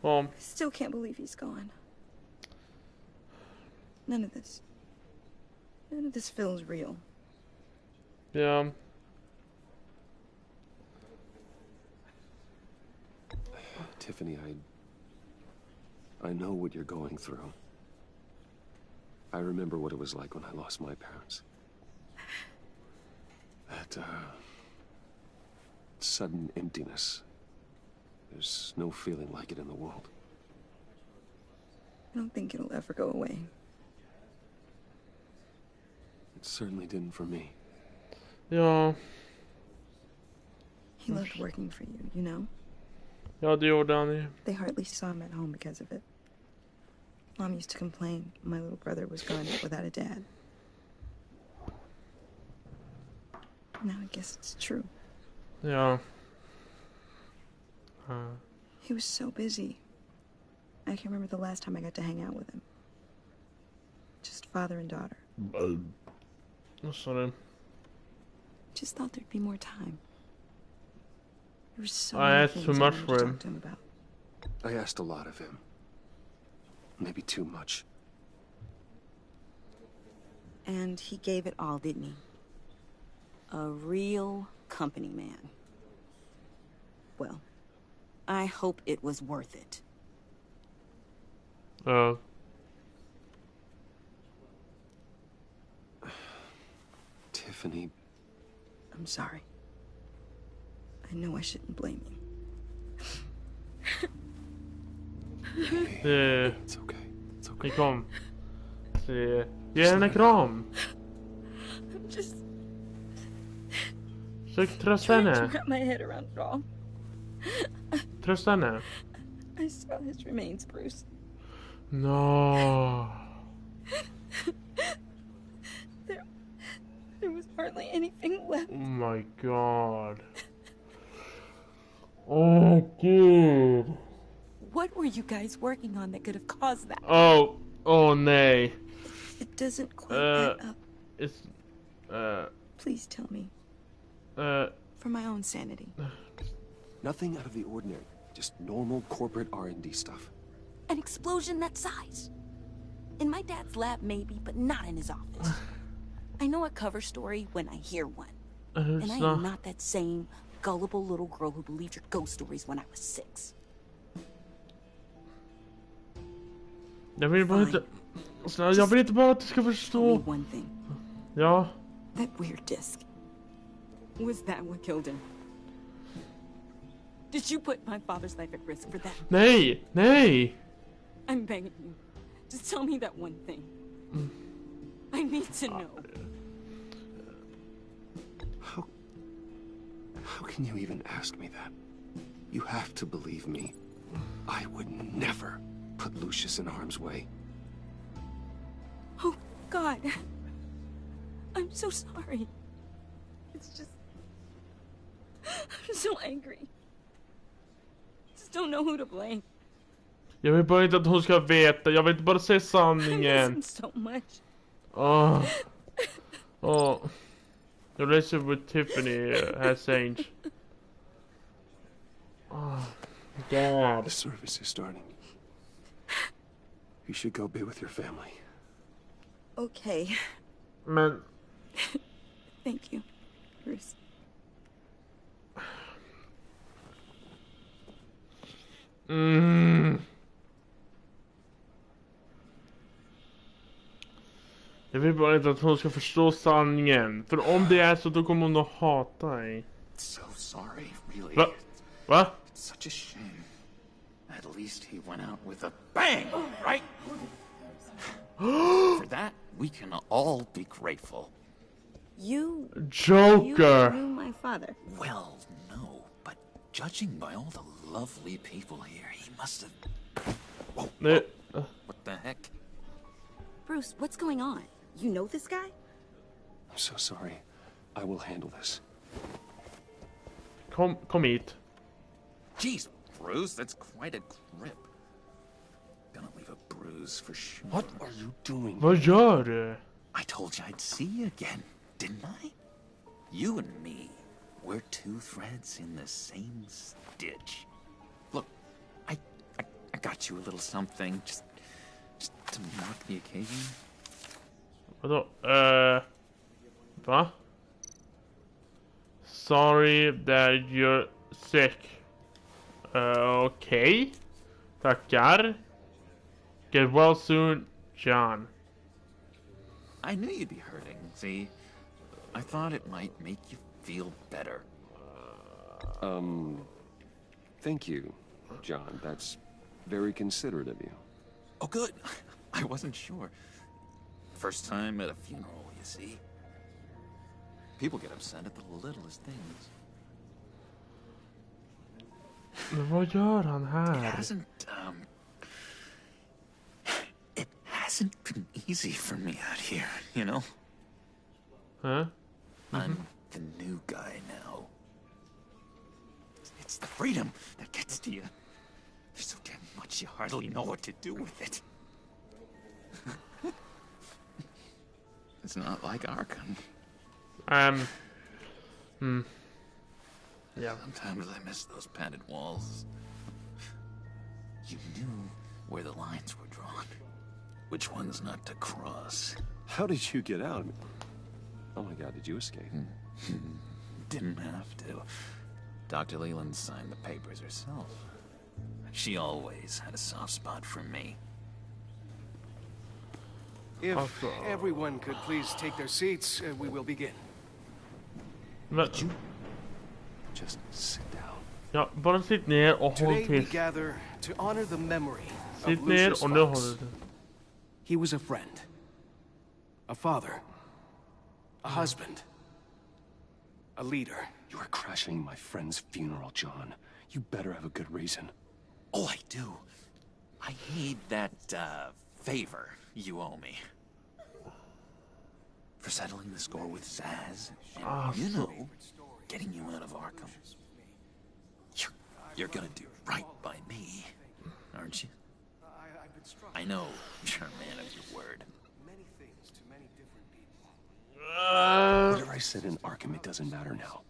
Om... I still can't believe he's gone. None of this feels real. Ja. Tiffany, I know what you're going through. I remember what it was like when I lost my parents. That, sudden emptiness. There's no feeling like it in the world. I don't think it'll ever go away. It certainly didn't for me. Ja. He loved working for you, you know? Ja, det gjorde han ju. They hardly saw him at home because of it. Mom used to complain my little brother was growing up without a dad. Now I guess it's true. Ja. He was so busy. I can't remember the last time I got to hang out with him. Just father and daughter. Sorry. Just thought there'd be more time. There was so I many asked things too I much wanted for to him. talk to him about. I asked a lot of him. Maybe too much. And he gave it all, didn't he? A real company man. Well, I hope it was worth it. Tiffany. I'm sorry. I know I shouldn't blame you. It's okay. It's okay. Kom. Ge henne en kram. I'm just Försök trösta trying to henne. wrap my head around it all. Trösta henne. I saw his remains, Bruce. No. There was hardly anything left. Oh my god. Oh, dude. What were you guys working on that could have caused that? Oh, nej. It doesn't quite add up. It's, Please tell me. For my own sanity. Nothing out of the ordinary. Just normal corporate R&D stuff. An explosion that size. In my dad's lab, maybe, but not in his office. I know a cover story when I hear one. And I am not that same gullible little girl who believed your ghost stories when I was 6. Jag vill bara inte... Jag vill inte bara att du ska förstå. One thing. Ja. That weird disc. Was that what killed him? Did you put my father's life at risk for that? Nej! Nej! I'm begging you. Just tell me that one thing. I need to know. How can you even ask me that? You have to believe me. I would never put Lucius in harm's way. Oh, God. I'm so sorry. It's just... I'm so angry. Just don't know who to blame. Jag vill bara inte att hon ska veta. Jag vill inte bara säga sanningen. So much. Your relationship with Tiffany has changed. Oh, God. The service is starting. You should go be with your family. Okay. Men... Thank you, Bruce. Jag vill bara inte att hon ska förstå sanningen. För om det är så, då kommer hon att hata dig. So sorry, really. Va? It's such a shame. At least he went out with a bang, right? For that, we can all be grateful. You... Joker! You knew my father. Well, no, but judging by all the lovely people here, he must have... Whoa. What the heck? Bruce, what's going on? You know this guy? I'm so sorry. I will handle this. Kom hit. Jeez, Bruce, that's quite a grip. clothes for sure. What are you doing? Vad gör du? I told you I'd see you again, didn't I? You and me, we're two threads in the same stitch. Look, I got you a little something, just to mark the occasion. Vadå? Va? Sorry that you're sick. Okay. Tackar. Get well soon, John. I knew you'd be hurting, see? I thought it might make you feel better. Thank you, John. That's very considerate of you. Oh, good. I wasn't sure. First time at a funeral, you see. People get upset at the littlest things. Men vad gör han här? It hasn't been easy for me out here, you know? Huh? I'm the new guy now. It's the freedom that gets to you. There's so damn much you hardly know what to do with it. It's not like Arkham. Yeah. Sometimes I miss those padded walls. You knew where the lines were drawn. Which ones not to cross. How did you get out? Oh my God, did you escape? Didn't have to. Dr. Leland signed the papers herself. She always had a soft spot for me. If everyone could please take their seats, we will begin. But you just sit down. Ja, bara sitt ner och håll Today we tyst. gather to honor the memory Sitt of ner Lucius och nu Fox. håller du. He was a friend, a father, a husband, a leader. You are crashing my friend's funeral, John. You better have a good reason. Oh, I do. I need that, favor you owe me. For settling the score with Zaz, and, you know, getting you out of Arkham. You're gonna do right by me, aren't you? I know you're a man of your word. Whatever I said in Arkham, it doesn't matter now.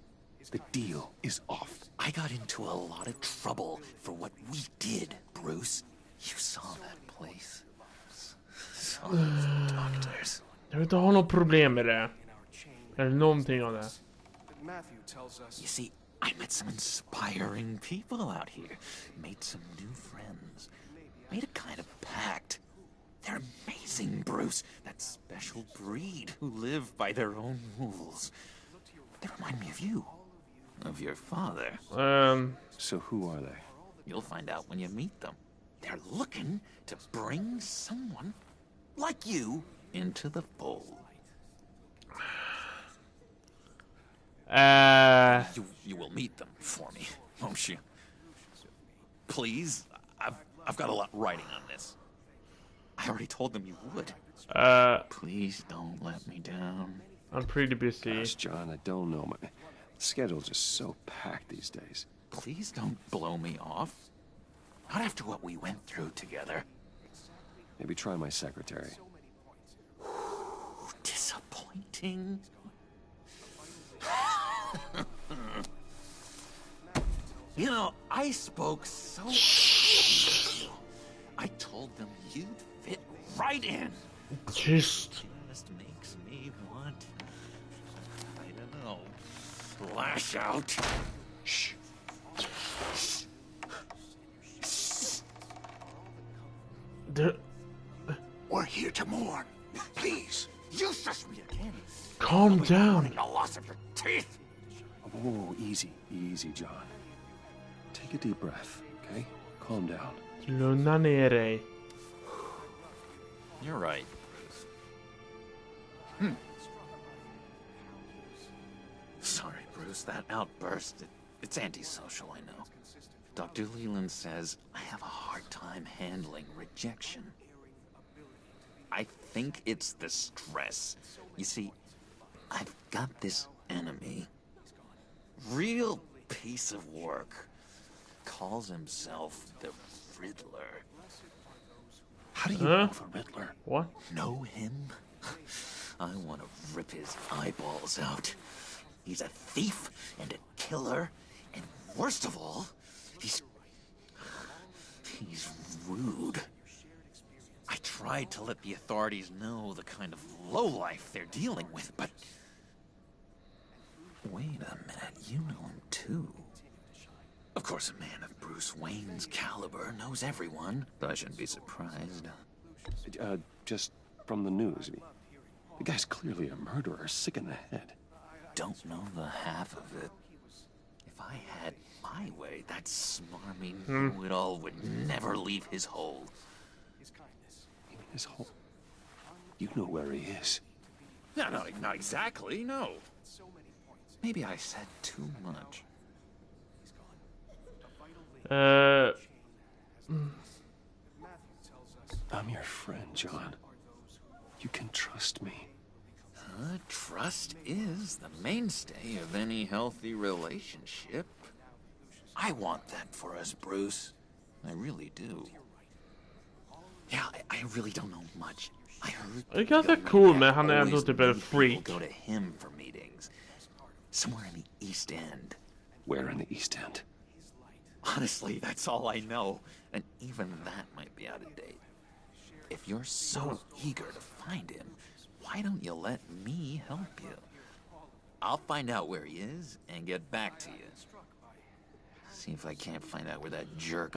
The deal is off. I got into a lot of trouble for what we did, Bruce. You saw that place. Saw those doctors. Jag vill inte ha något problem med det. Eller någonting av det. You see, I met some inspiring people out here. Made some new friends. Made a kind of pact. They're amazing, Bruce. That special breed who live by their own rules. They remind me of you. Of your father. So who are they? You'll find out when you meet them. They're looking to bring someone like you into the fold. You will meet them for me, won't you? Please? I've got a lot riding on this. I already told them you would. Please don't let me down. I'm pretty busy. Gosh, John, I don't know. My schedule's just so packed these days. Please don't blow me off. Not after what we went through together. Maybe try my secretary. Disappointing. You know, I spoke so... I told them you'd fit right in. Just makes me want... I don't know... lash out. Shh. We're here to mourn. Please, useless me again. Calm down. The loss of your teeth. Oh, easy, easy, John. Take a deep breath, okay? Calm down. Lugna ner dig. You're right, Bruce. Sorry, Bruce, that outburst, it's antisocial, I know. Dr. Leland says I have a hard time handling rejection. I think it's the stress. You see, I've got this enemy. Real piece of work. Calls himself the Riddler. How do you know the Riddler? What? Know him? I want to rip his eyeballs out. He's a thief and a killer, and worst of all, he's rude. I tried to let the authorities know the kind of lowlife they're dealing with, but... Wait a minute, you know him too. Of course, a man of Bruce Wayne's caliber knows everyone, but I shouldn't be surprised. Just from the news. The guy's clearly a murderer, sick in the head. Don't know the half of it. If I had my way, that smarmy know-it-all would never leave his hole. His hole? You know where he is. No, not exactly, no. Maybe I said too much. I'm your friend, John. You can trust me. Trust is the mainstay of any healthy relationship. I want that for us, Bruce. I really do. Yeah, I really don't know much. I heard... Det är ganska cool, men han är ändå typ en freak. Go to him for meetings. Somewhere in the East End. Where in the East End? Honestly, that's all I know. And even that might be out of date. If you're so eager to find him, why don't you let me help you? I'll find out where he is and get back to you. See if I can't find out where that jerk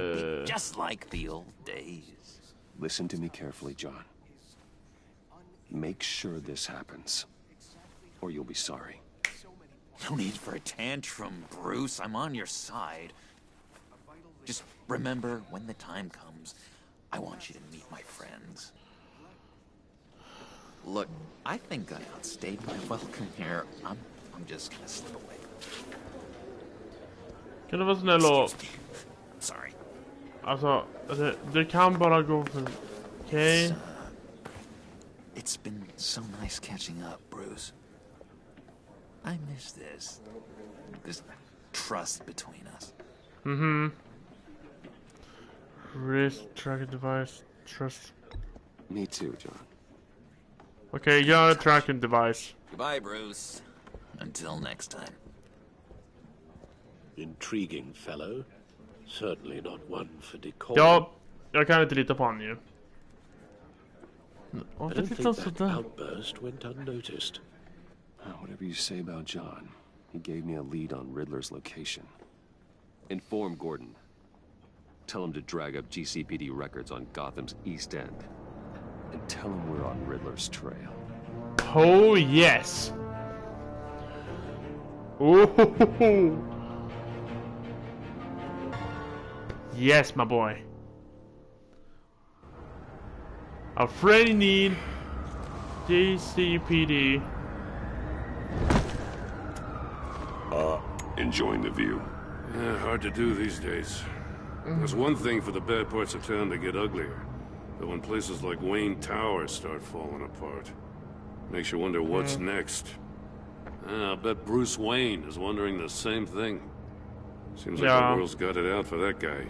It'd be just like the old days. Listen to me carefully, John. Make sure this happens, or you'll be sorry. No need for a tantrum, Bruce. I'm on your side. Just remember, when the time comes, I want you to meet my friends. Look, I think I outstayed my welcome here. I'm just gonna slip away. Kan du vara snäll och... Sorry. Alltså, det kan bara gå för... Okej. It's been so nice catching up, Bruce. I miss this trust between us. Wrist tracking device, trust. Me too, John. Okay, gör tracking device. Goodbye, Bruce. Until next time. Intriguing fellow. Certainly not one for decorum. Ja, jag kan inte lita på honom ju. I don't think that outburst went unnoticed. Whatever you say about John, he gave me a lead on Riddler's location. Inform Gordon. Tell him to drag up GCPD records on Gotham's East End. And tell him we're on Riddler's trail. Oh, yes. Oh, yes, my boy. Afraid need GCPD. Enjoying the view. Yeah, hard to do these days. There's one thing for the bad parts of town to get uglier. But when places like Wayne Tower start falling apart, makes you wonder what's next. I'll bet Bruce Wayne is wondering the same thing. Seems like the world's got it out for that guy.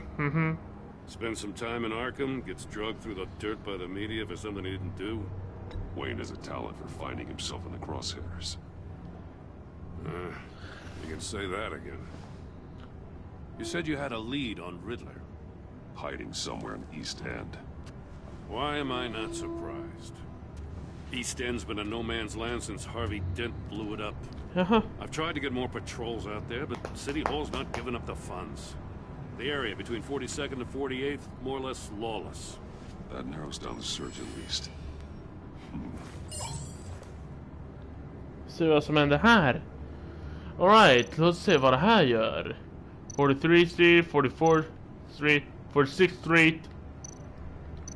Spends some time in Arkham, gets drugged through the dirt by the media for something he didn't do. Wayne has a talent for finding himself in the crosshairs. You can say that again. You said you had a lead on Riddler. Hiding somewhere in East End. Why am I not surprised? East End's been a no-man's land since Harvey Dent blew it up. I've tried to get more patrols out there, but City Hall's not giving up the funds. The area between 42nd and 48th, more or less lawless. That narrows down the search at least. Se vad som händer här. Alright, låt oss se vad det här gör. 43 Street, 44 Street, 46th Street.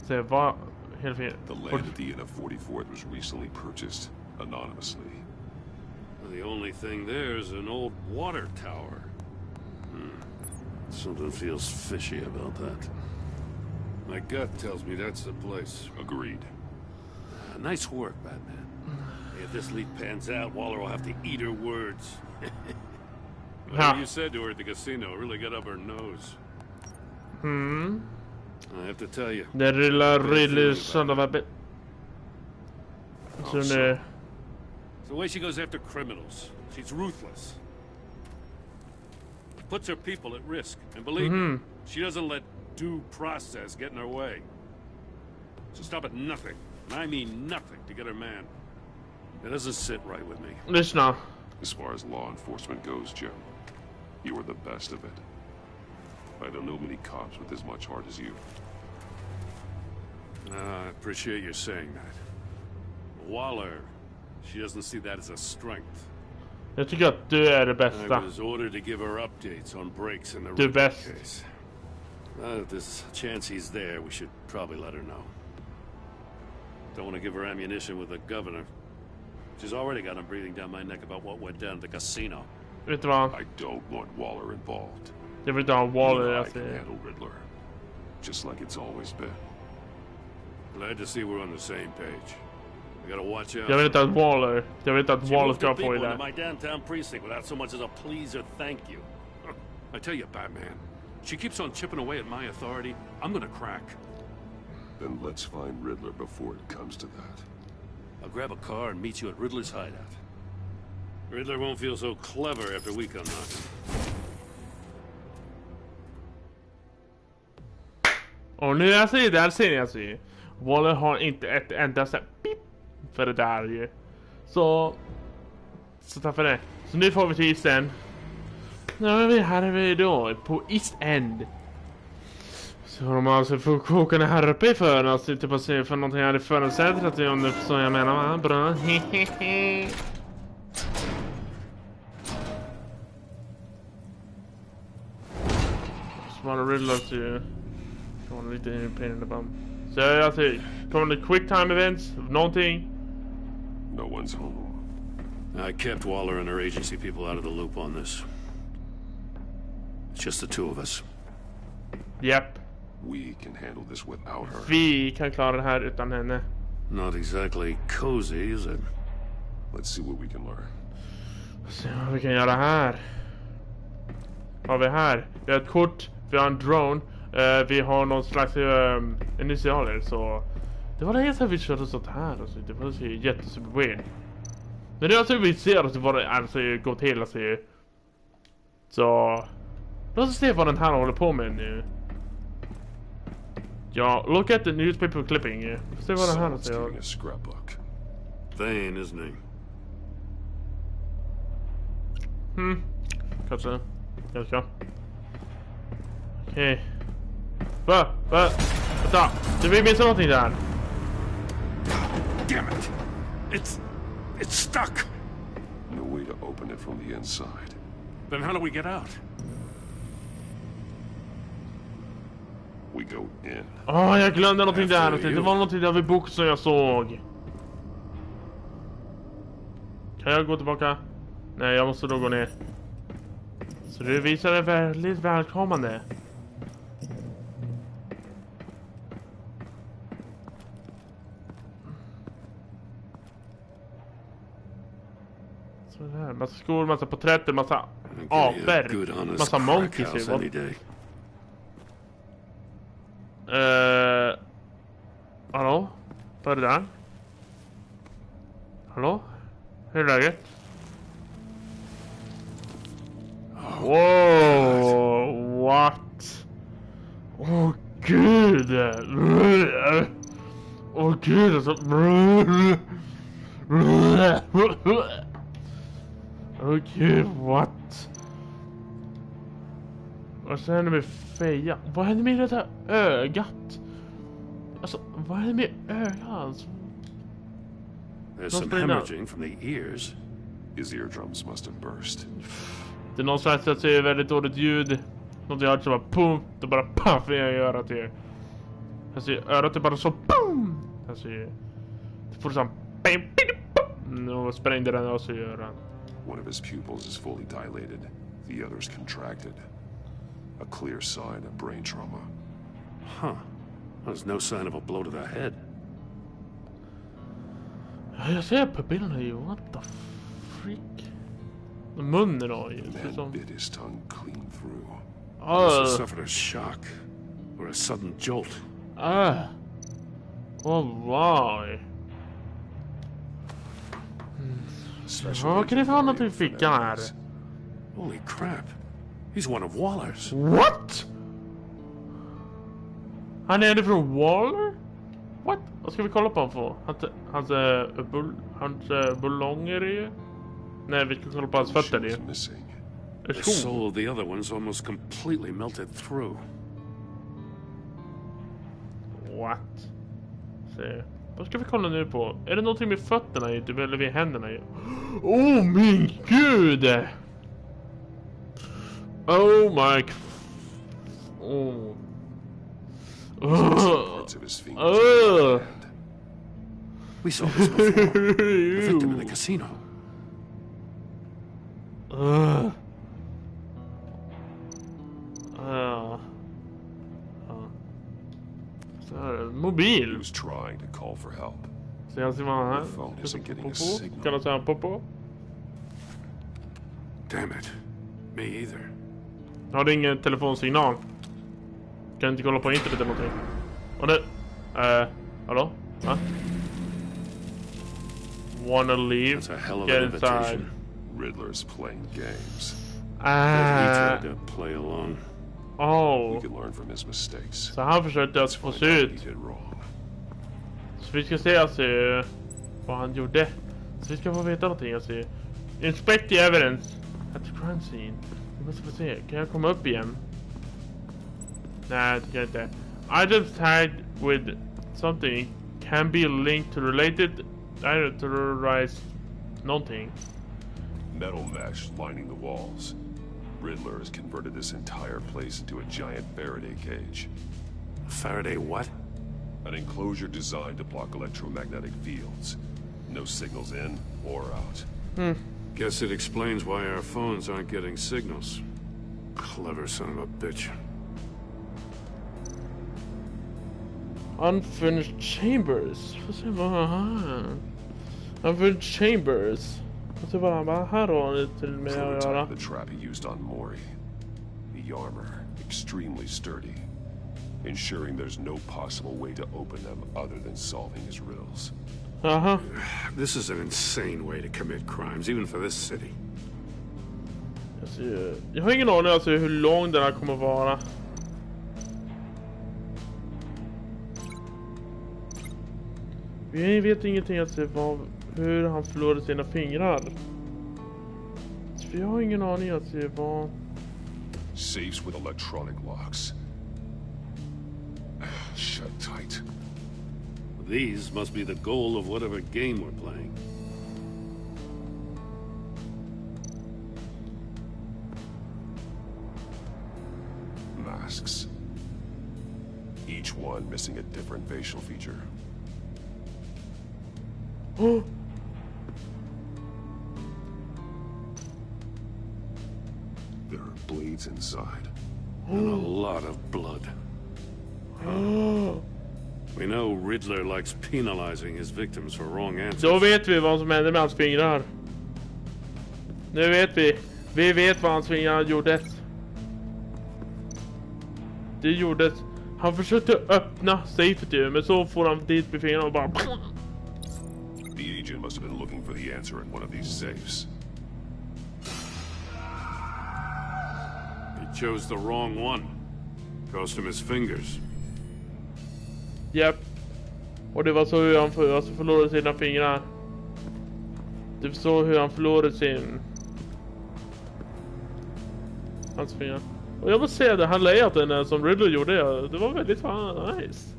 Se vad... Helt fel. The land at the end of 44th was recently purchased, anonymously. The only thing there is an old water tower. Something feels fishy about that. My gut tells me that's the place. Agreed. Nice work, Batman. If this lead pans out, Waller will have to eat her words. Whatever you said to her at the casino really got up her nose. have to tell you. The Riddler son of a bit. So It's the way she goes after criminals. She's ruthless. Puts her people at risk. And believe me, she doesn't let due process get in her way. So stop at nothing, and I mean nothing, to get her man. It doesn't sit right with me. Listen now. As far as law enforcement goes, Jim, you are the best of it. I don't know many cops with as much heart as you. I appreciate you saying that. Waller, she doesn't see that as a strength. Jag tycker att du är det bästa. I was ordered to give her updates on breaks in the Du är Riddler bäst. case. If there's a chance he's there, we should probably let her know. Don't want to give her ammunition with the governor. She's already got him breathing down my neck about what went down at the casino. Vet du vad? I don't want Waller involved. Jag vill inte ha Waller. I Alltså. can handle Riddler, just like it's always been. Glad to see we're on the same page. We gotta watch out. Jag vill inte att Waller. Jag vill inte att She Waller moved ska her få i people det. into my downtown precinct without so much as a please or thank you. I tell you, Batman, she keeps on chipping away at my authority. I'm gonna crack. Then let's find Riddler before it comes to that. I'll grab a car and meet you at Riddler's hideout. Riddler won't feel so clever after we come knocking. Och nu jag säger där ser ni alltså ju. Waller har inte ett enda så här pip för det där ju. Så tack för det. Så nu får vi till East End. Nu här är vi då på East End. Så de alltså får koka den här uppe i för alltså typ att se för någonting här i förutsättning att det är om det så jag menar va? Bra. Smart Riddler ju. Kommer lite in i in the bum. Så jag säger, kommer det quick time events? Någonting? No one's home. I kept Waller and her agency people out of the loop on this. It's just the two of us. Yep. We can handle this without her. Vi kan klara det här utan henne. Not exactly cozy, is it? Let's see what we can learn. Se vad vi kan göra här. Vad har vi här? Vi har ett kort, vi har en drone, vi har någon slags initialer, så det var det helt att vi körde sånt här alltså. Det var så jättesuper weird. Men det är alltså vi ser att det var det alltså går till alltså. Så låt oss se vad den här håller på med nu. Ja, look at the newspaper clipping. Se vad den här alltså. Someone's a scrapbook. Thane, isn't he? Kanske. Okej. Va? Vänta. Du vill missa någonting där. Damn it! It's stuck! No way to open it from the inside. Then how do we get out? We go in. Jag glömde någonting där. Det var någonting där vid boken som jag såg. Kan jag gå tillbaka? Nej, jag måste då gå ner. Så det visar det väldigt välkommande. Så där, massa skor, massa porträtter, massa apor, massa monkeys. Hallå? Vad är det där? Hallå? Hur är läget? Wow, what? Åh gud! Åh gud alltså. Åh gud, what? Vad händer med Feja? Vad händer med det där ögat? Alltså, vad händer med ögat? Alltså? There's some hemorrhaging from the ears. His eardrums must have burst. Det är någon slags att det är väldigt dåligt ljud. Något jag hört så bara pum. Det bara paff i örat till. Alltså örat är bara så pum. Alltså det får sån bam bam. Och sprängde den också i örat. One of his pupils is fully dilated. The other's contracted. A clear sign of brain trauma. Huh. There's no sign of a blow to the head. Jag ser på bilderna ju. What the freak? Munnen har ju. Man bit his tongue clean through. Must have suffered a shock or a sudden jolt. Alright. Vad kan det vara någonting i fickan här? Holy crap. He's one of Waller's. What? Han är från Waller? What? Vad ska vi kolla på honom för? Hans bullonger är? Nej, vi ska kolla på hans fötter det. The soul of the other one's almost completely melted through. What? Se. Vad ska vi kolla nu på? Är det någonting med fötterna i eller vid händerna i? Oh min gud! Oh my... Oh. We saw this before. The victim in the casino. Mobil. He was trying to call for help. Så jag ser vad här. Kan jag säga popo? Damn it. Me either. Har du ingen telefonsignal? Kan inte kolla på internet eller någonting? Och det... hallå? Va? Wanna leave? Get inside. Riddler's playing games. He tried to play along. Oh. We can learn from his mistakes. Så han försökte att få se ut. Så vi ska se alltså vad han gjorde. Så vi ska få veta någonting alltså. Inspect the evidence at the crime scene. Vi måste få se. Kan jag komma upp igen? Nej, det kan jag inte. Items tagged with something can be linked to related terrorized någonting. Metal mesh lining the walls. Riddler has converted this entire place into a giant Faraday cage. Faraday what? An enclosure designed to block electromagnetic fields. No signals in or out. Guess it explains why our phones aren't getting signals. Clever son of a bitch. Unfinished chambers. Får se vad här. Unfinished chambers. Får se vad här har det till med att göra. The trap he used on Mori. The armor, extremely sturdy, ensuring there's no possible way to open them other than solving his riddles. This is an insane way to commit crimes, even for this city. Jag har ingen aning alltså hur lång den här kommer att vara. Vi vet ingenting alltså hur han förlorade sina fingrar. Så vi har ingen aning alltså vad... Safes with electronic locks. Shut tight. These must be the goal of whatever game we're playing. Masks. Each one missing a different facial feature. Oh! There are blades inside. And a lot of blood. We know Riddler likes penalizing his victims for wrong answers. Då vet vi vad som hände med hans fingrar. Nu vet vi. Vi vet vad hans fingrar gjordes. Det gjordes. Han försökte öppna safety, men så får han dit med fingrarna och bara... The agent must have been looking for the answer in one of these safes. He chose the wrong one. Cost him his fingers. Japp. Och det var så hur han förlorade sina fingrar. Det var så hur han förlorade hans fingrar. Och jag måste säga det, han layouten som Riddler gjorde, det var väldigt fan nice.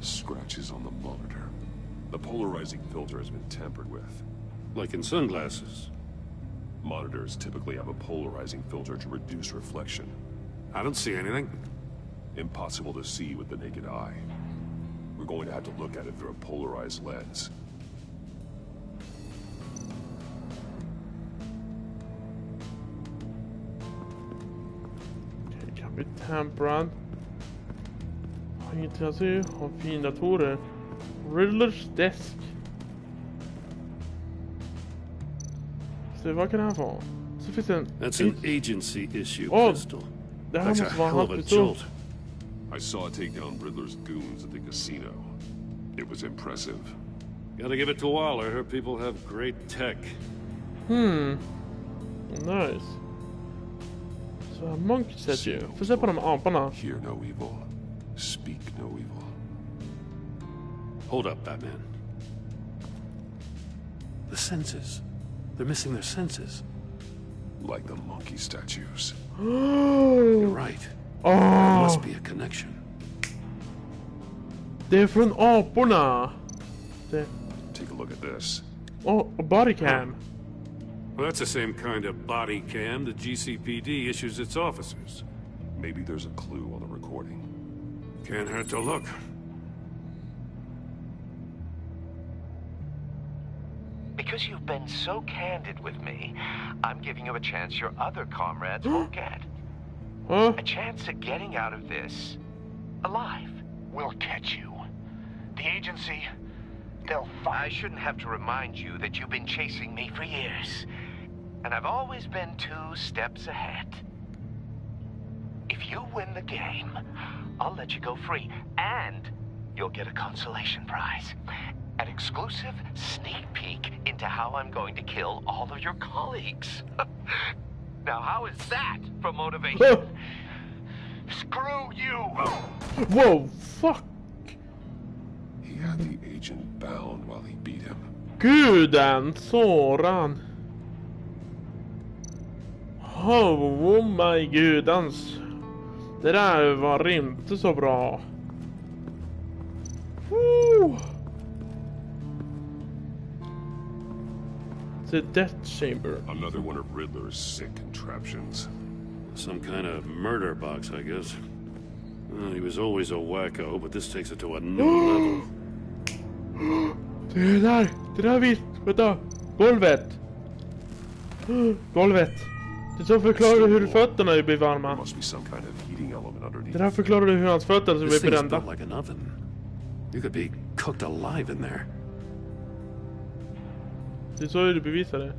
Scratches on the monitor. The polarizing filter has been tampered with. Like in sunglasses. Monitors typically have a polarizing filter to reduce reflection. I don't see anything. Impossible to see with the naked eye. We're going to have to look at it through a polarized lens. Det kan bli temperad. Har ingenting att se. Har fina datorer. Riddlers desk. Så vad kan det här vara? That's an agency issue, Crystal. Det här måste vara hans pistol. I saw it take down Riddler's goons at the casino. It was impressive. Gotta give it to Waller. Her people have great tech. Nice. Så här monkey statue. Får se på de aporna. Hear no evil. Speak no evil. Hold up, Batman. The senses. They're missing their senses. Like the monkey statues. You're right. There must be a connection. Det är från aporna. Take a look at this. Oh, a body cam. Well, that's the same kind of body cam the GCPD issues its officers. Maybe there's a clue on the recording. Can't hurt to look. Because you've been so candid with me, I'm giving you a chance your other comrades won't get. A chance at getting out of this alive. We'll catch you. The agency, they'll I shouldn't have to remind you that you've been chasing me for years. And I've always been 2 steps ahead. If you win the game, I'll let you go free. And you'll get a consolation prize. An exclusive sneak peek into how I'm going to kill all of your colleagues. Now, how is that for motivation? Screw you! Whoa, fuck! He had the agent bound while he beat him. Guden, såran! Oh my gudans. Det där var inte så bra. Woo! The death chamber. Another one of Riddler's sick contraptions. Some kind of murder box, I guess. Well, he was always a wacko, but this takes it to a new level. Det där visst. Vänta. Golvet. Golvet. Det så förklarar hur fötterna blir varma. Det där förklarar hur hans fötter blir brända. Like an oven. You could be cooked alive in there. Det är så du bevisar det.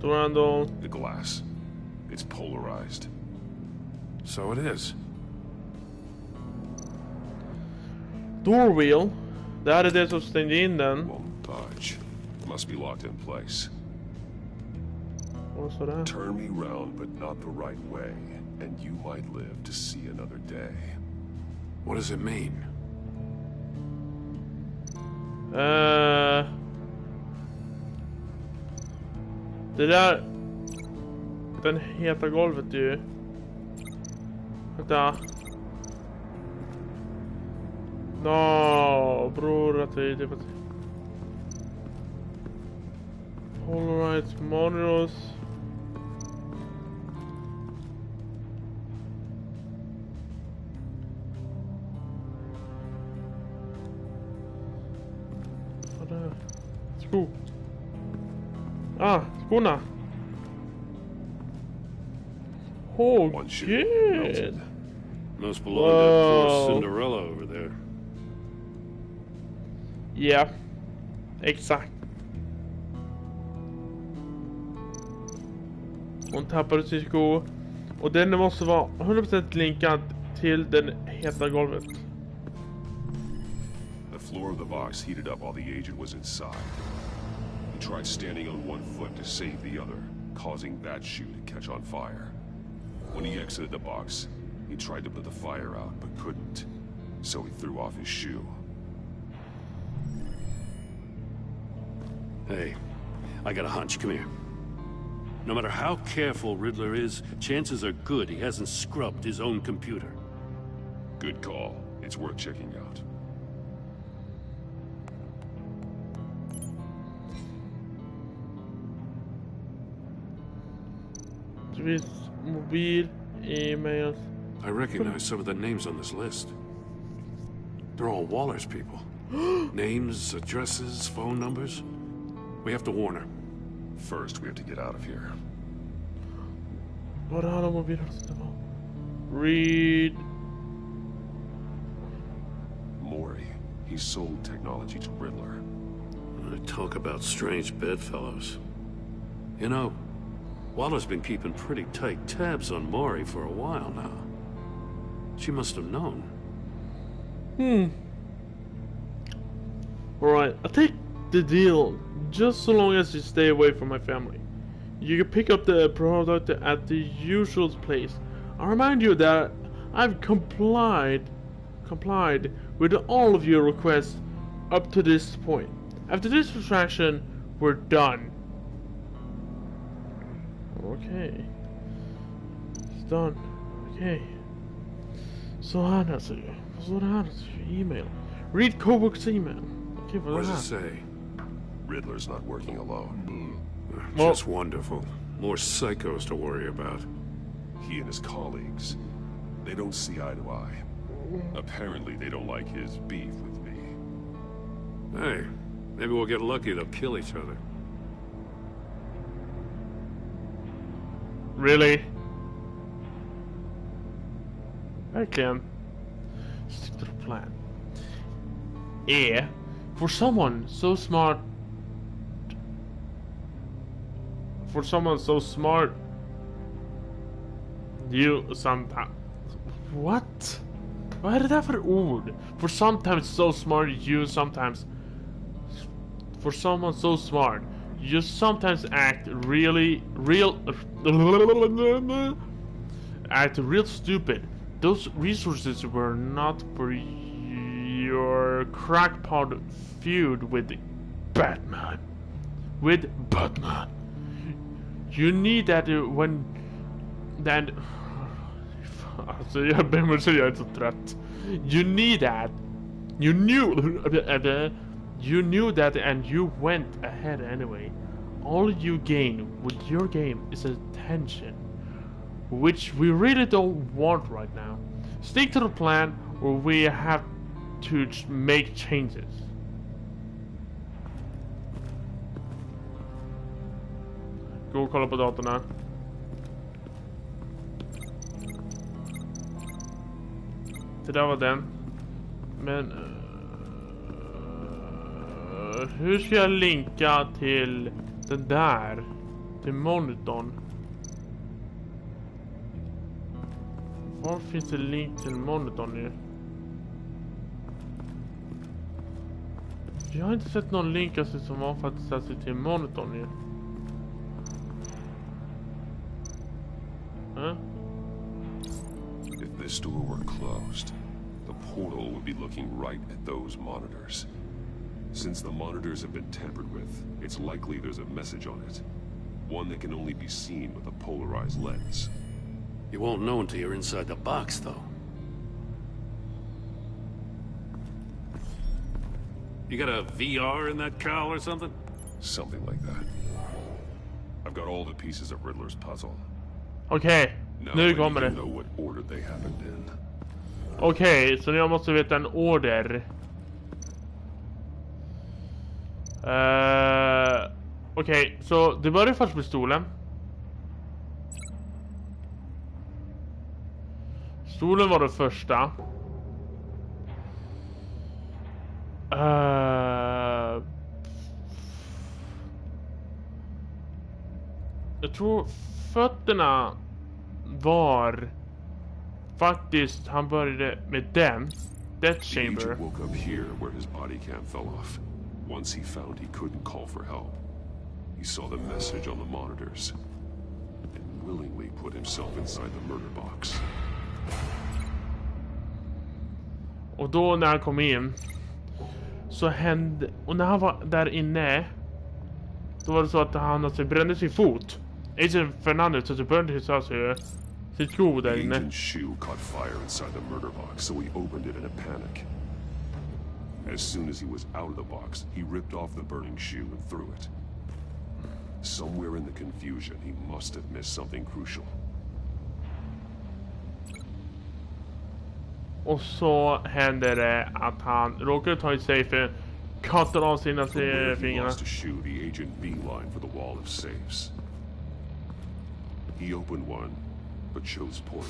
Då är ändå... The glass. It's polarized. So it is. Door wheel. Det här är det som stängde in den. Won't budge. Must be locked in place. Och sådär. Turn me round, but not the right way, and you might live to see another day. What does it mean? Det där... Den heta golvet ju... Vänta. No, bror, att det är typ att... Polarized monitors. Sko. Skorna. Oh, good. Must belong to poor Cinderella over there. Yeah, exakt. Hon tappade sin sko. Och den måste vara 100% linkad till den heta golvet. The floor of the box heated up while the agent was inside. He tried standing on one foot to save the other, causing that shoe to catch on fire. When he exited the box, he tried to put the fire out, but couldn't. So he threw off his shoe. Hey, I got a hunch. Come here. No matter how careful Riddler is, chances are good he hasn't scrubbed his own computer. Good call. It's worth checking out. Mobil, emails. I recognize some of the names on this list. They're all Waller's people. Names, addresses, phone numbers. We have to warn her. First, we have to get out of here. Vad har han mobiler? Read. Maury. He sold technology to Riddler. Talk about strange bedfellows. You know, Waller's been keeping pretty tight tabs on Maury for a while now. She must have known. Alright, I take the deal, just so long as you stay away from my family. You can pick up the product at the usual place. I remind you that I've complied with all of your requests up to this point. After this distraction, we're done. Okay. It's done. Okay. Så här alltså. Så det här alltså. E-mail. Read Kovacs email. Okay, what does it say? Riddler's not working alone. Just wonderful. More psychos to worry about. He and his colleagues, they don't see eye to eye. Apparently they don't like his beef with me. Hey, maybe we'll get lucky, they'll kill each other. Really? Verkligen. Stick to the plan. For someone so smart, you sometimes... What? Vad är det där för ord? For sometimes so smart, you sometimes... For someone so smart, you sometimes act real stupid. Those resources were not for your crackpot feud with Batman. You need that when... That... Alltså jag ber mig säga, jag är så trött. You need that. You knew that and you went ahead anyway. All you gain with your game is attention, which we really don't want right now. Stick to the plan or we have to make changes. Gå och kolla på datorn. Det där var den. Men hur ska jag linka till den där? Till monitorn? Var finns det link till monitorn nu? Jag har inte sett någon link alltså som omfattar sig till monitorn nu. If this door were closed, the portal would be looking right at those monitors. Since the monitors have been tampered with, it's likely there's a message on it. One that can only be seen with a polarized lens. You won't know until you're inside the box, though. You got a VR in that cowl or something? Something like that. I've got all the pieces of Riddler's puzzle. Okej, nu kommer det. Know what order they happened in. Okej, så jag måste veta en order. Okej, så det börjar först med stolen. Stolen var det första. Jag tror fötterna var faktiskt, han började med den. Death Chamber. The agent woke up here where his body cam fell off. Once he found he couldn't call for help, he saw the message on the monitors and willingly put himself inside the murder box. Och då när han kom in så hände, och när han var där inne då var det så att han alltså brände sin fot. Agent Fernandez alltså burned his alltså sitt sko där inne. The agent's shoe caught fire inside the murder box, so he opened it in a panic. As soon as he was out of the box, he ripped off the burning shoe and threw it. Somewhere in the confusion, he must have missed something crucial. Och så hände det att han råkade ta i safe, kattade av sina fingrar. To shoe, the agent beeline for the wall of safes. He opened one, but chose poorly.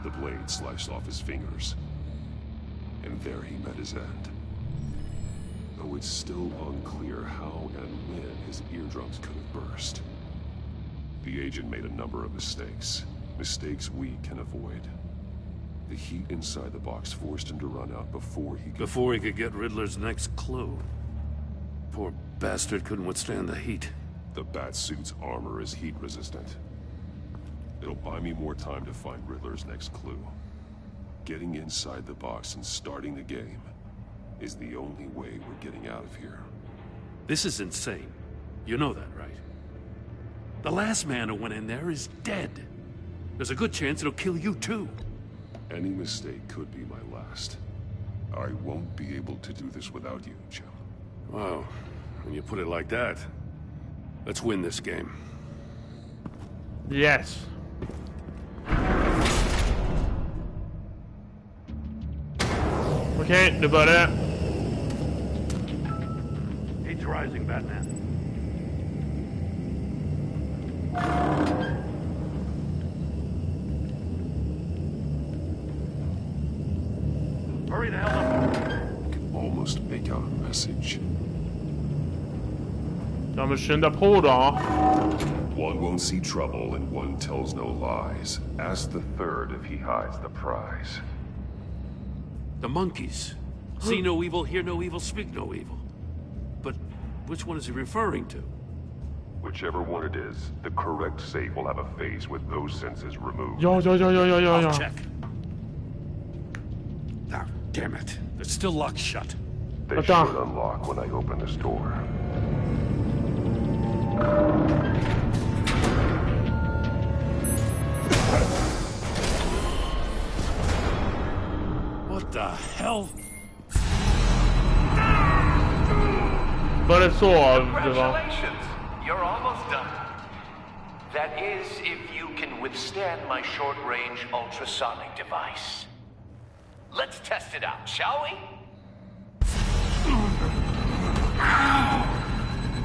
The blade sliced off his fingers. And there he met his end. Though it's still unclear how and when his eardrums could have burst. The agent made a number of mistakes. Mistakes we can avoid. The heat inside the box forced him to run out before he could get Riddler's next clue. Poor bastard couldn't withstand the heat. The Batsuit's armor is heat resistant. It'll buy me more time to find Riddler's next clue. Getting inside the box and starting the game is the only way we're getting out of here. This is insane. You know that, right? The last man who went in there is dead. There's a good chance it'll kill you too. Any mistake could be my last. I won't be able to do this without you, Jim. Wow, when you put it like that, let's win this game. Yes. Okej, nu börjar det. Heat's rising, Batman. Hurry the hell up. I can almost make out a message. Ja, men skynda på då. One won't see trouble and one tells no lies. Ask the third if he hides the prize. The monkeys. See no evil, hear no evil, speak no evil. But which one is he referring to? Whichever one it is, the correct safe will have a face with those senses removed. Ja. I'll check. Ah, damn it. They're still locked shut. They should unlock when I open this door. What the hell? Var det så det var? Congratulations! You're almost done. That is, if you can withstand my short-range ultrasonic device. Let's test it out, shall we?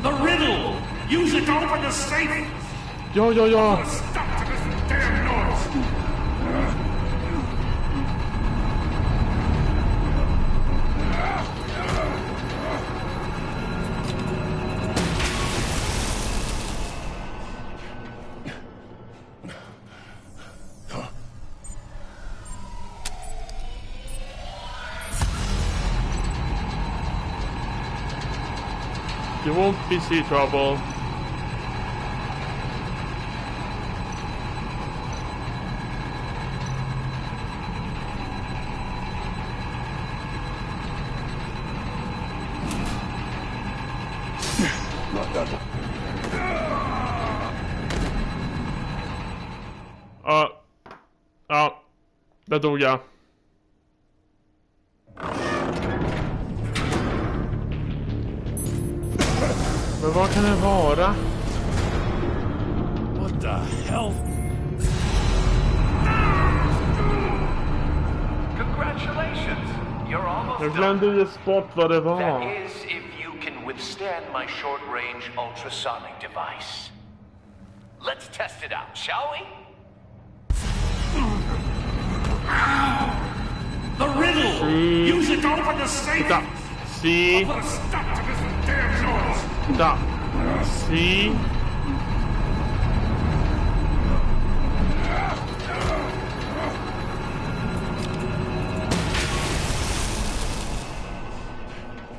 The riddle! Use it to open the safe! Ja. Stop to this damn noise! You won't be see trouble. Not that one. Ja, där dog jag. Men vad kan det vara? What the hell? Congratulations! You're almost Jag done. glömde ju bort vad det var. That is, if you can withstand my short-range ultrasonic device. Let's test it out, shall we? The riddle! Use it to open the safe! See? I'll put a stop to this damn noise! Stop. See?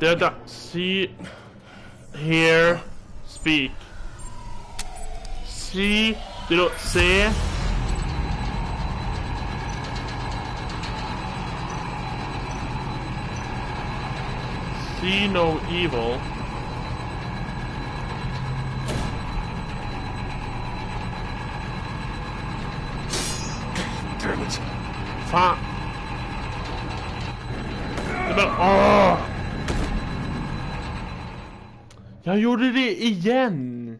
Detta. See. Hear. Speak. See. Det då. Se. See no evil. Damn it. Fan. Men, åh! Jag gjorde det igen.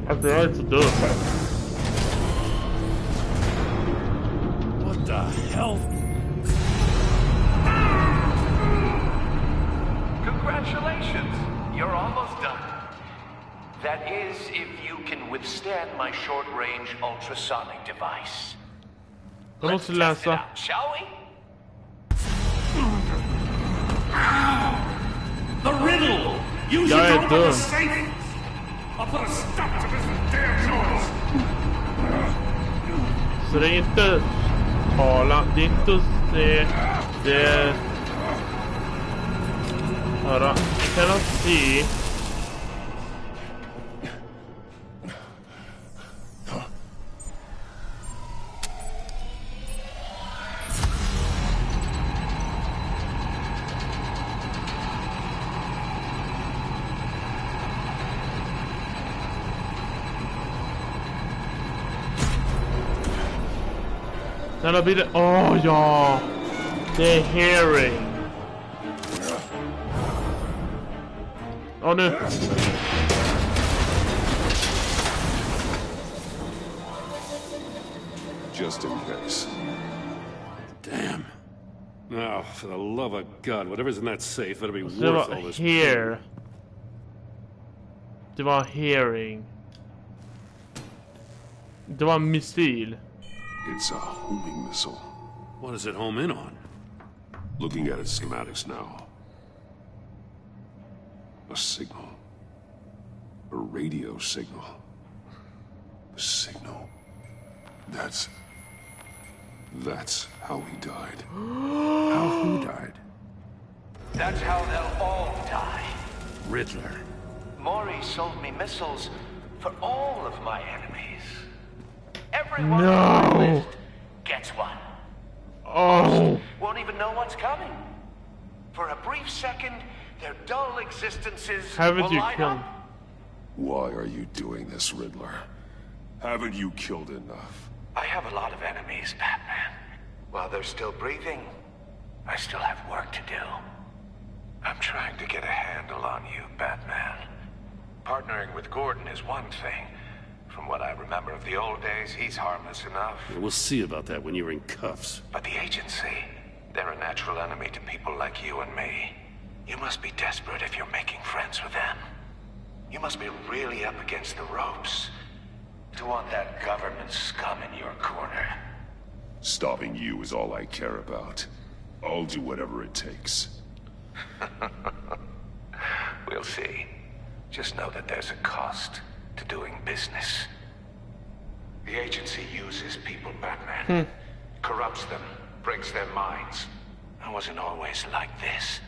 Alltså jag är så dum. What the hell? Congratulations! You're almost done. That is, if you can withstand my short-range ultrasonic device. Jag måste läsa. Shall we? The riddle! Use it to open the safe! I'll put a stop to this damn noise! Så det är inte tala, det är inte att se, det är höra. Jag kan se. Denna blir det... Åh, ja! Det är hearing. Åh, nu! Just in case. Damn. Now, for the love of God, whatever's in that safe, it'll be Så det worth var all this. hear. Det var hearing. Det var en missil. It's a homing missile. What does it home in on? Looking at its schematics now. A signal. A radio signal. A signal. That's how he died. How who died? That's how they'll all die. Riddler. Maury sold me missiles for all of my enemies. Everyone No. on my list gets one. Oh. Won't even know what's coming. For a brief second, their dull existences Haven't will you light killed? up. Why are you doing this, Riddler? Haven't you killed enough? I have a lot of enemies, Batman. While they're still breathing, I still have work to do. I'm trying to get a handle on you, Batman. Partnering with Gordon is one thing. From what I remember of the old days, he's harmless enough. Yeah, we'll see about that when you're in cuffs. But the agency, they're a natural enemy to people like you and me. You must be desperate if you're making friends with them. You must be really up against the ropes to want that government scum in your corner. Stopping you is all I care about. I'll do whatever it takes. We'll see. Just know that there's a cost to doing business. The agency uses people, Batman. Corrupts them, breaks their minds. I wasn't always like this.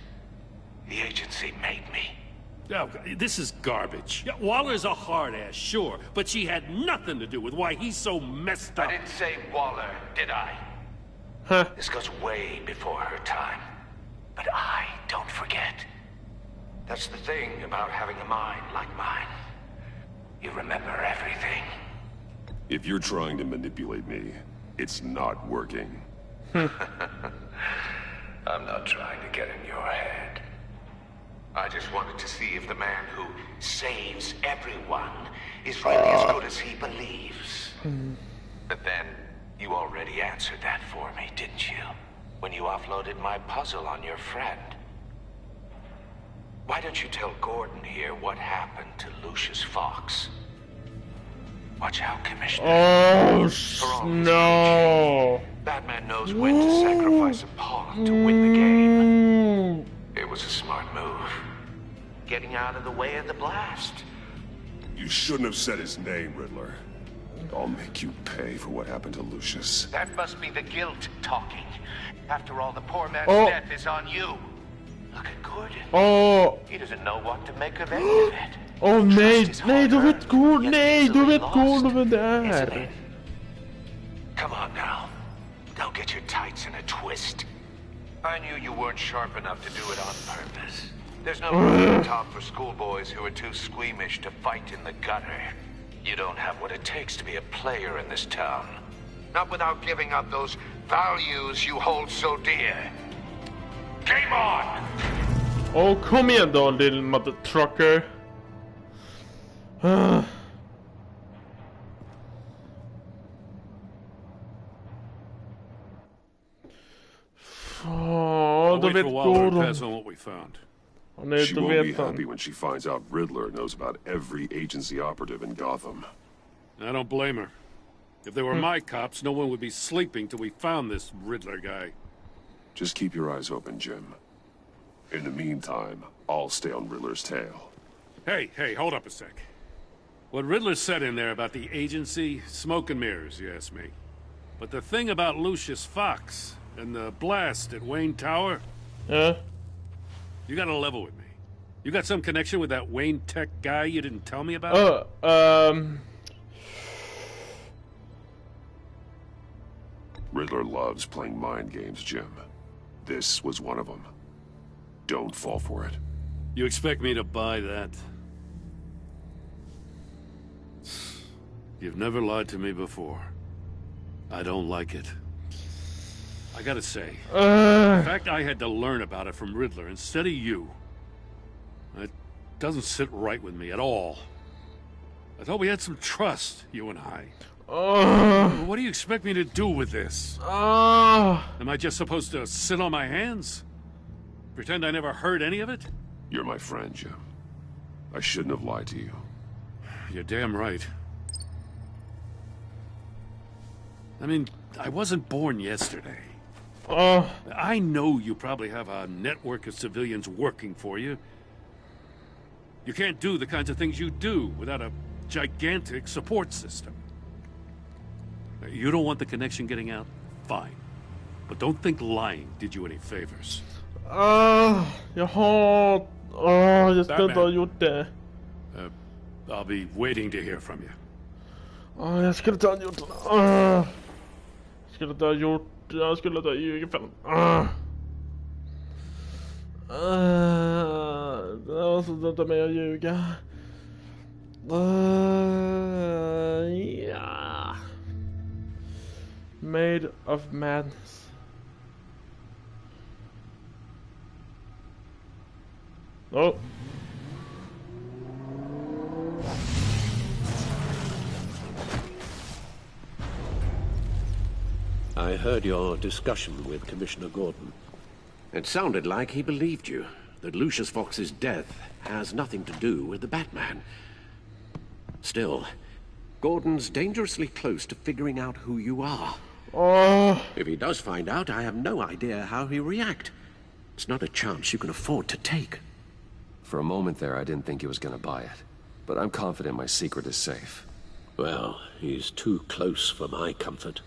The agency made me. Oh, this is garbage. Yeah, Waller's a hard ass, sure, but she had nothing to do with why he's so messed up. I didn't say Waller, did I? This goes way before her time. But I don't forget. That's the thing about having a mind like mine. You remember everything. If you're trying to manipulate me, it's not working. I'm not trying to get in your head. I just wanted to see if the man who saves everyone is really as good as he believes. But then, you already answered that for me, didn't you? When you offloaded my puzzle on your friend. Why don't you tell Gordon here what happened to Lucius Fox? Watch out, Commissioner. Oh, no. Batman knows when to sacrifice a pawn to win the game. It was a smart move. Getting out of the way of the blast. You shouldn't have said his name, Riddler. I'll make you pay for what happened to Lucius. That must be the guilt talking. After all, the poor man's death is on you. Look at Gordon. He doesn't know what to make of any of it. Nej, då vet Gordon, vad det är. Come on now. Don't get your tights in a twist. I knew you weren't sharp enough to do it on purpose. There's no room top for schoolboys who are too squeamish to fight in the gutter. You don't have what it takes to be a player in this town. Not without giving up those values you hold so dear. Game on! Oh, kom igen då, little mother trucker. Då vet Gordon. She won't be happy when she finds out Riddler knows about every agency operative in Gotham. I don't blame her. If they were my cops, no one would be sleeping till we found this Riddler guy. Just keep your eyes open, Jim. In the meantime, I'll stay on Riddler's tail. Hey, hold up a sec. What Riddler said in there about the agency, smoke and mirrors, you ask me. But the thing about Lucius Fox and the blast at Wayne Tower... Yeah? You gotta level with me. You got some connection with that Wayne Tech guy you didn't tell me about? Riddler loves playing mind games, Jim. This was one of them. Don't fall for it. You expect me to buy that? You've never lied to me before. I don't like it. I gotta say, the fact I had to learn about it from Riddler instead of you, it doesn't sit right with me at all. I thought we had some trust, you and I. What do you expect me to do with this? Am I just supposed to sit on my hands? Pretend I never heard any of it? You're my friend, Jim. I shouldn't have lied to you. You're damn right. I mean, I wasn't born yesterday. I know you probably have a network of civilians working for you. You can't do the kinds of things you do without a gigantic support system. You don't want the connection getting out? Fine. But don't think lying did you any favors. Jag skulle inte ha gjort det. I'll be waiting to hear from you. Jag skulle inte ha gjort det. Jag skulle inte ha ljugit för det var så dumt av mig att ljuga. Ja. Made of madness. Oh. I heard your discussion with Commissioner Gordon. It sounded like he believed you, that Lucius Fox's death has nothing to do with the Batman. Still, Gordon's dangerously close to figuring out who you are. If he does find out, I have no idea how he'll react. It's not a chance you can afford to take. For a moment there, I didn't think he was going to buy it. But I'm confident my secret is safe. Well, he's too close for my comfort.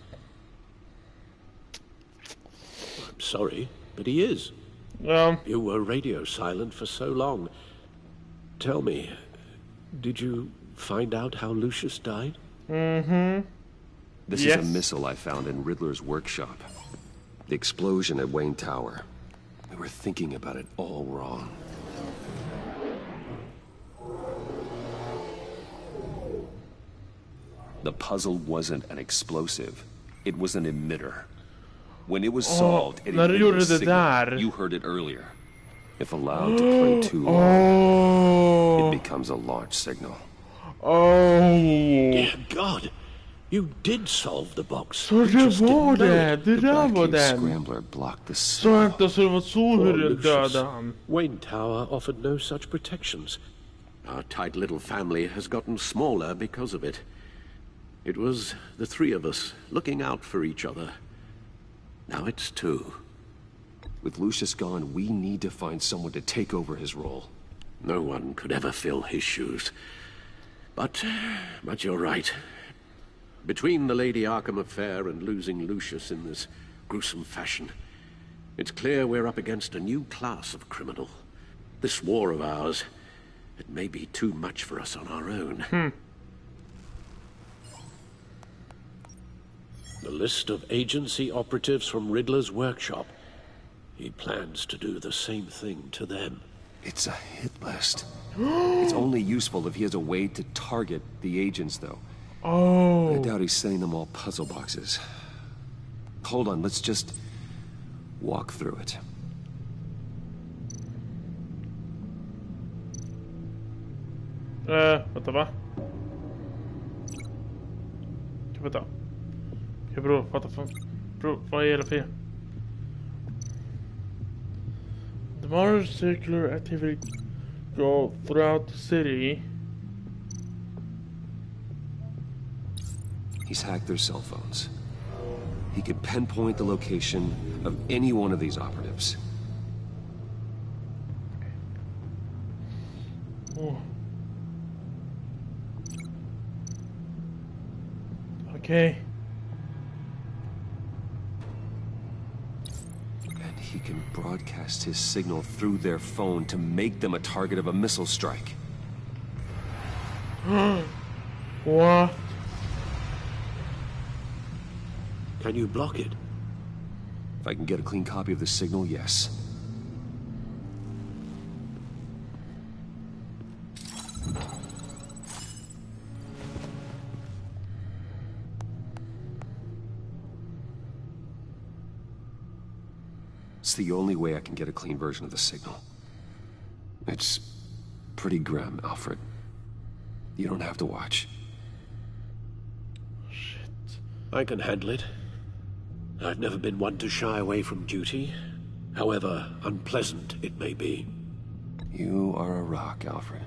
I'm sorry, but he is. You were radio silent for so long. Tell me, did you find out how Lucius died? This is a missile I found in Riddler's workshop. The explosion at Wayne Tower. We were thinking about it all wrong. The puzzle wasn't an explosive. It was an emitter. When it was solved, it emitted a signal. You heard it earlier. If allowed to play too long, it becomes a launch signal. Dear God, you did solve the box. Så det var det. Det där var den. Scrambler blocked the Så inte så det var så hur den dödade han. Wayne Tower offered no such protections. Our tight little family has gotten smaller because of it. It was the three of us looking out for each other. Now it's two. With Lucius gone, we need to find someone to take over his role. No one could ever fill his shoes. But you're right. Between the Lady Arkham affair and losing Lucius in this gruesome fashion, it's clear we're up against a new class of criminal. This war of ours, it may be too much for us on our own. The list of agency operatives from Riddler's workshop. He plans to do the same thing to them. It's a hit list. It's only useful if he has a way to target the agents, though. I doubt he's sending them all puzzle boxes. Hold on, let's just walk through it. Vänta, va? Vänta. Bro, what the fuck? Bro, vad är det fel? The more circular activity go throughout the city. He's hacked their cell phones. He could pinpoint the location of any one of these operatives. Okay. he can broadcast his signal through their phone to make them a target of a missile strike. What? Can you block it? If I can get a clean copy of the signal, yes. It's the only way I can get a clean version of the signal. It's pretty grim, Alfred. You don't have to watch. Shit. I can handle it. I've never been one to shy away from duty, however unpleasant it may be. You are a rock, Alfred.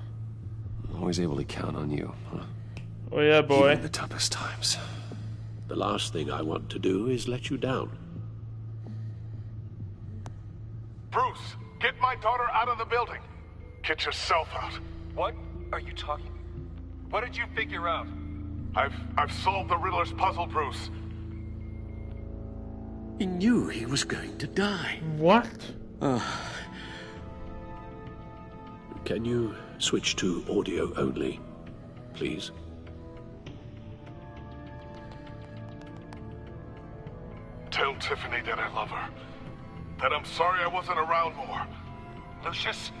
Always able to count on you, huh? Oh yeah, boy. Even in the toughest times. The last thing I want to do is let you down. Bruce, get my daughter out of the building. Get yourself out. What are you talking? What did you figure out? I've solved the Riddler's puzzle, Bruce. He knew he was going to die. What? Can you switch to audio only, please? Tell Tiffany that I love her. That I'm sorry I wasn't around more. Lucius?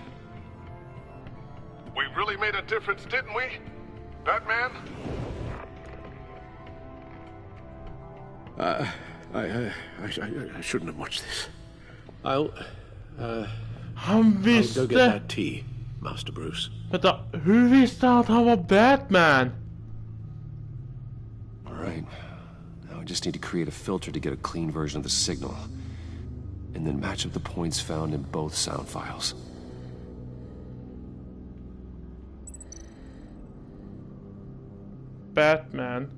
We really made a difference, didn't we? Batman? I shouldn't have watched this. I'll Han go visste... get that tea, Master Bruce. Vänta, hur visste han att han var Batman? All right. Now I just need to create a filter to get a clean version of the signal. And then match up the points found in both sound files. Batman.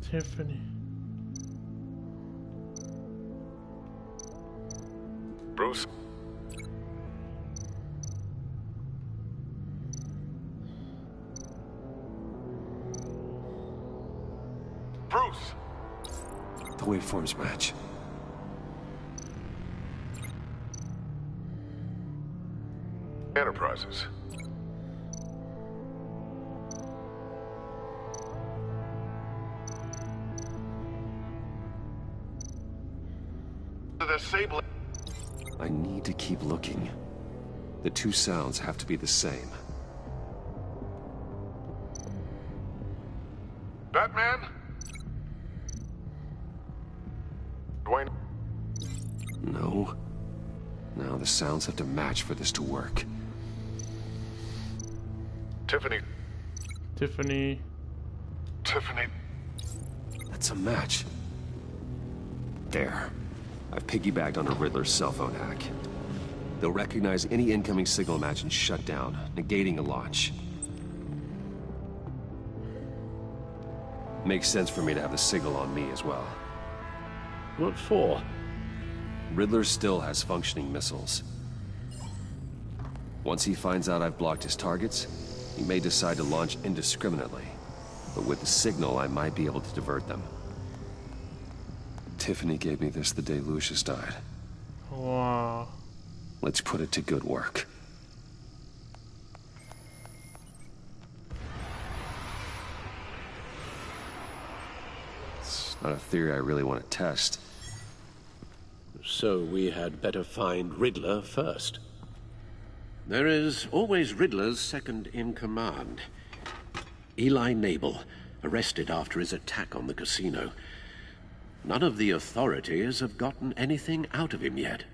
Tiffany. Bruce? Bruce! The waveforms match. Enterprises. The Sable. I need to keep looking. The two sounds have to be the same. Batman? Dwayne? No. Now the sounds have to match for this to work. Tiffany. Tiffany. Tiffany. That's a match. There. I've piggybacked on a Riddler's cell phone hack. They'll recognize any incoming signal match and shut down, negating a launch. Makes sense for me to have the signal on me as well. What for? Riddler still has functioning missiles. Once he finds out I've blocked his targets, he may decide to launch indiscriminately. But with the signal, I might be able to divert them. Tiffany gave me this the day Lucius died. Wow. Let's put it to good work. It's not a theory I really want to test. So we had better find Riddler first. There is always Riddler's second in command. Eli Nabel, arrested after his attack on the casino. None of the authorities have gotten anything out of him yet.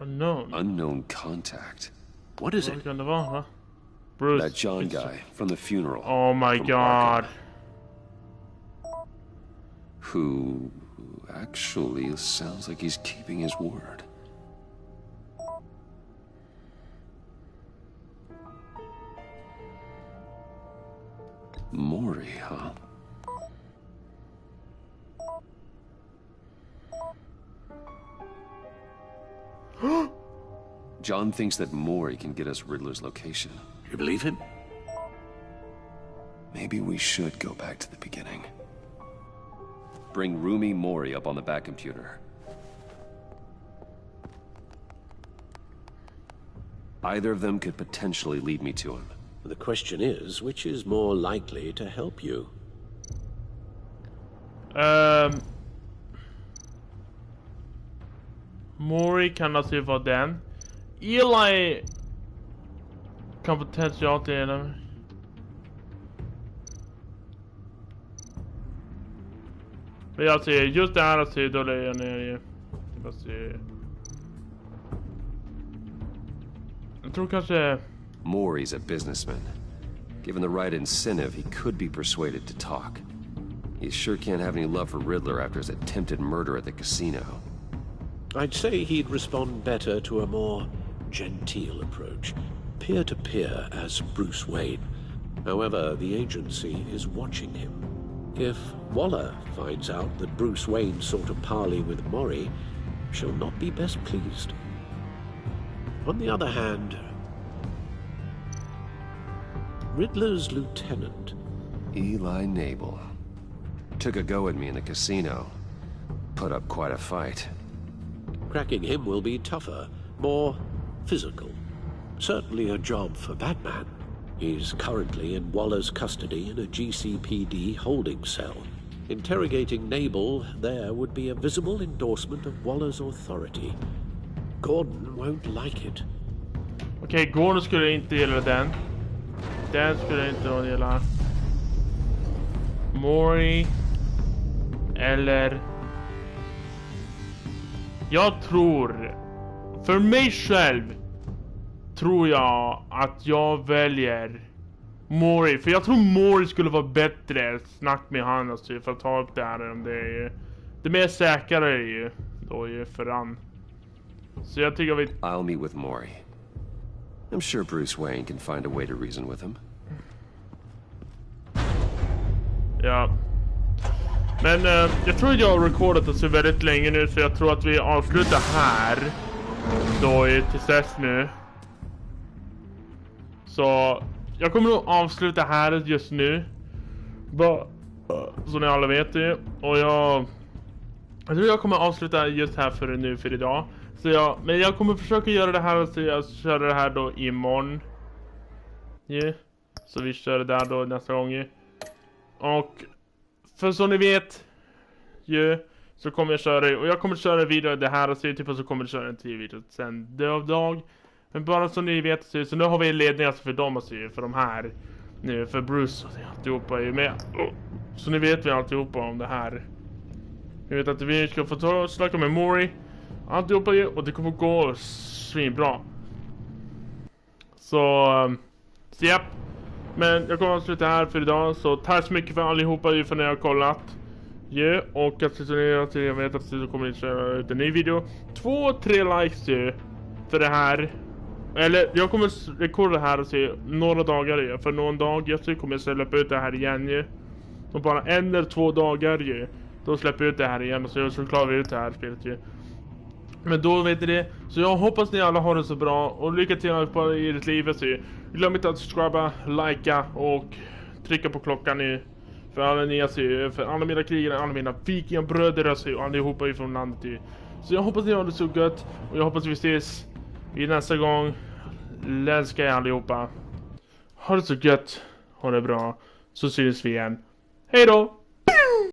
Unknown. Unknown contact. What is it? Bruce. That John guy from the funeral. Oh my god. Arkham, who actually sounds like he's keeping his word. Maury, huh? John thinks that Maury can get us Riddler's location. You believe him? Maybe we should go back to the beginning. Bring Rumi Mori up on the back computer. Either of them could potentially lead me to him. The question is, which is more likely to help you? Mori kan alltså vara den. Eli kan potentiellt till den. Men jag ser just det här så då är jag ner. Jag tror kanske Mori's a businessman. Given the right incentive, he could be persuaded to talk. He sure can't have any love for Riddler after his attempted murder at the casino. I'd say he'd respond better to a more genteel approach, peer-to-peer as Bruce Wayne. However, the agency is watching him. If Waller finds out that Bruce Wayne sought a parley with Mori, she'll not be best pleased. On the other hand, Riddler's lieutenant, Eli Nabel, took a go at me in the casino. Put up quite a fight. Cracking him will be tougher, more physical. Certainly a job for Batman. He's currently in Waller's custody in a GCPD holding cell. Interrogating Nabel there would be a visible endorsement of Waller's authority. Gordon won't like it. Okej, Gordon skulle inte gilla den. Den skulle inte gilla. Mori. Eller... Jag tror... För mig själv tror jag att jag väljer Mori. För jag tror Mori skulle vara bättre snack med han alltså, för att ta upp det här. Om det är mer säkrare ju. Då ju för han. Så jag tycker vi... I'll meet with Mori. I'm sure Bruce Wayne can find a way to reason with him. Ja. Men jag tror att jag har recordat det så väldigt länge nu, så jag tror att vi avslutar här. Då till dess nu. Så jag kommer nog avsluta här just nu. Så ni alla vet det. Och jag tror jag kommer avsluta just här för idag. Så men jag kommer försöka göra det här, så jag kör det här då imorgon. Yeah. Så vi kör det där då nästa gång. Och för som ni vet så kommer jag köra, och jag kommer köra vidare det här och så typ, och så kommer jag köra en till video sen dag. Men bara så ni vet så nu har vi en ledning alltså för dem alltså, för de här nu, för Bruce och alltihopa är med. Så ni vet vi alltihopa om det här. Ni vet att vi ska få ta och snacka med Mori alltihopa, och det kommer gå svinbra. Så japp. Men jag kommer att sluta här för idag. Så tack så mycket för allihopa för när jag har kollat. Och att jag vet att jag kommer att köra ut en ny video. 2-3 likes för det här. Eller jag kommer att rekorda det här och se några dagar. För någon dag så kommer jag släppa ut det här igen. Och bara 1 eller 2 dagar då släpper jag ut det här igen. Och så klarar vi ut det här spelet. Men då vet ni det. Så jag hoppas ni alla har det så bra. Och lycka till på i ert liv. Glöm inte att subscriba, likea och trycka på klockan för alla nya, för alla mina krigare, alla mina vikingabröder och allihopa ifrån landet. Så jag hoppas ni har det så gött. Och jag hoppas vi ses i nästa gång. Älskar er allihopa. Ha det så gött. Ha det bra. Så syns vi igen. Hej då!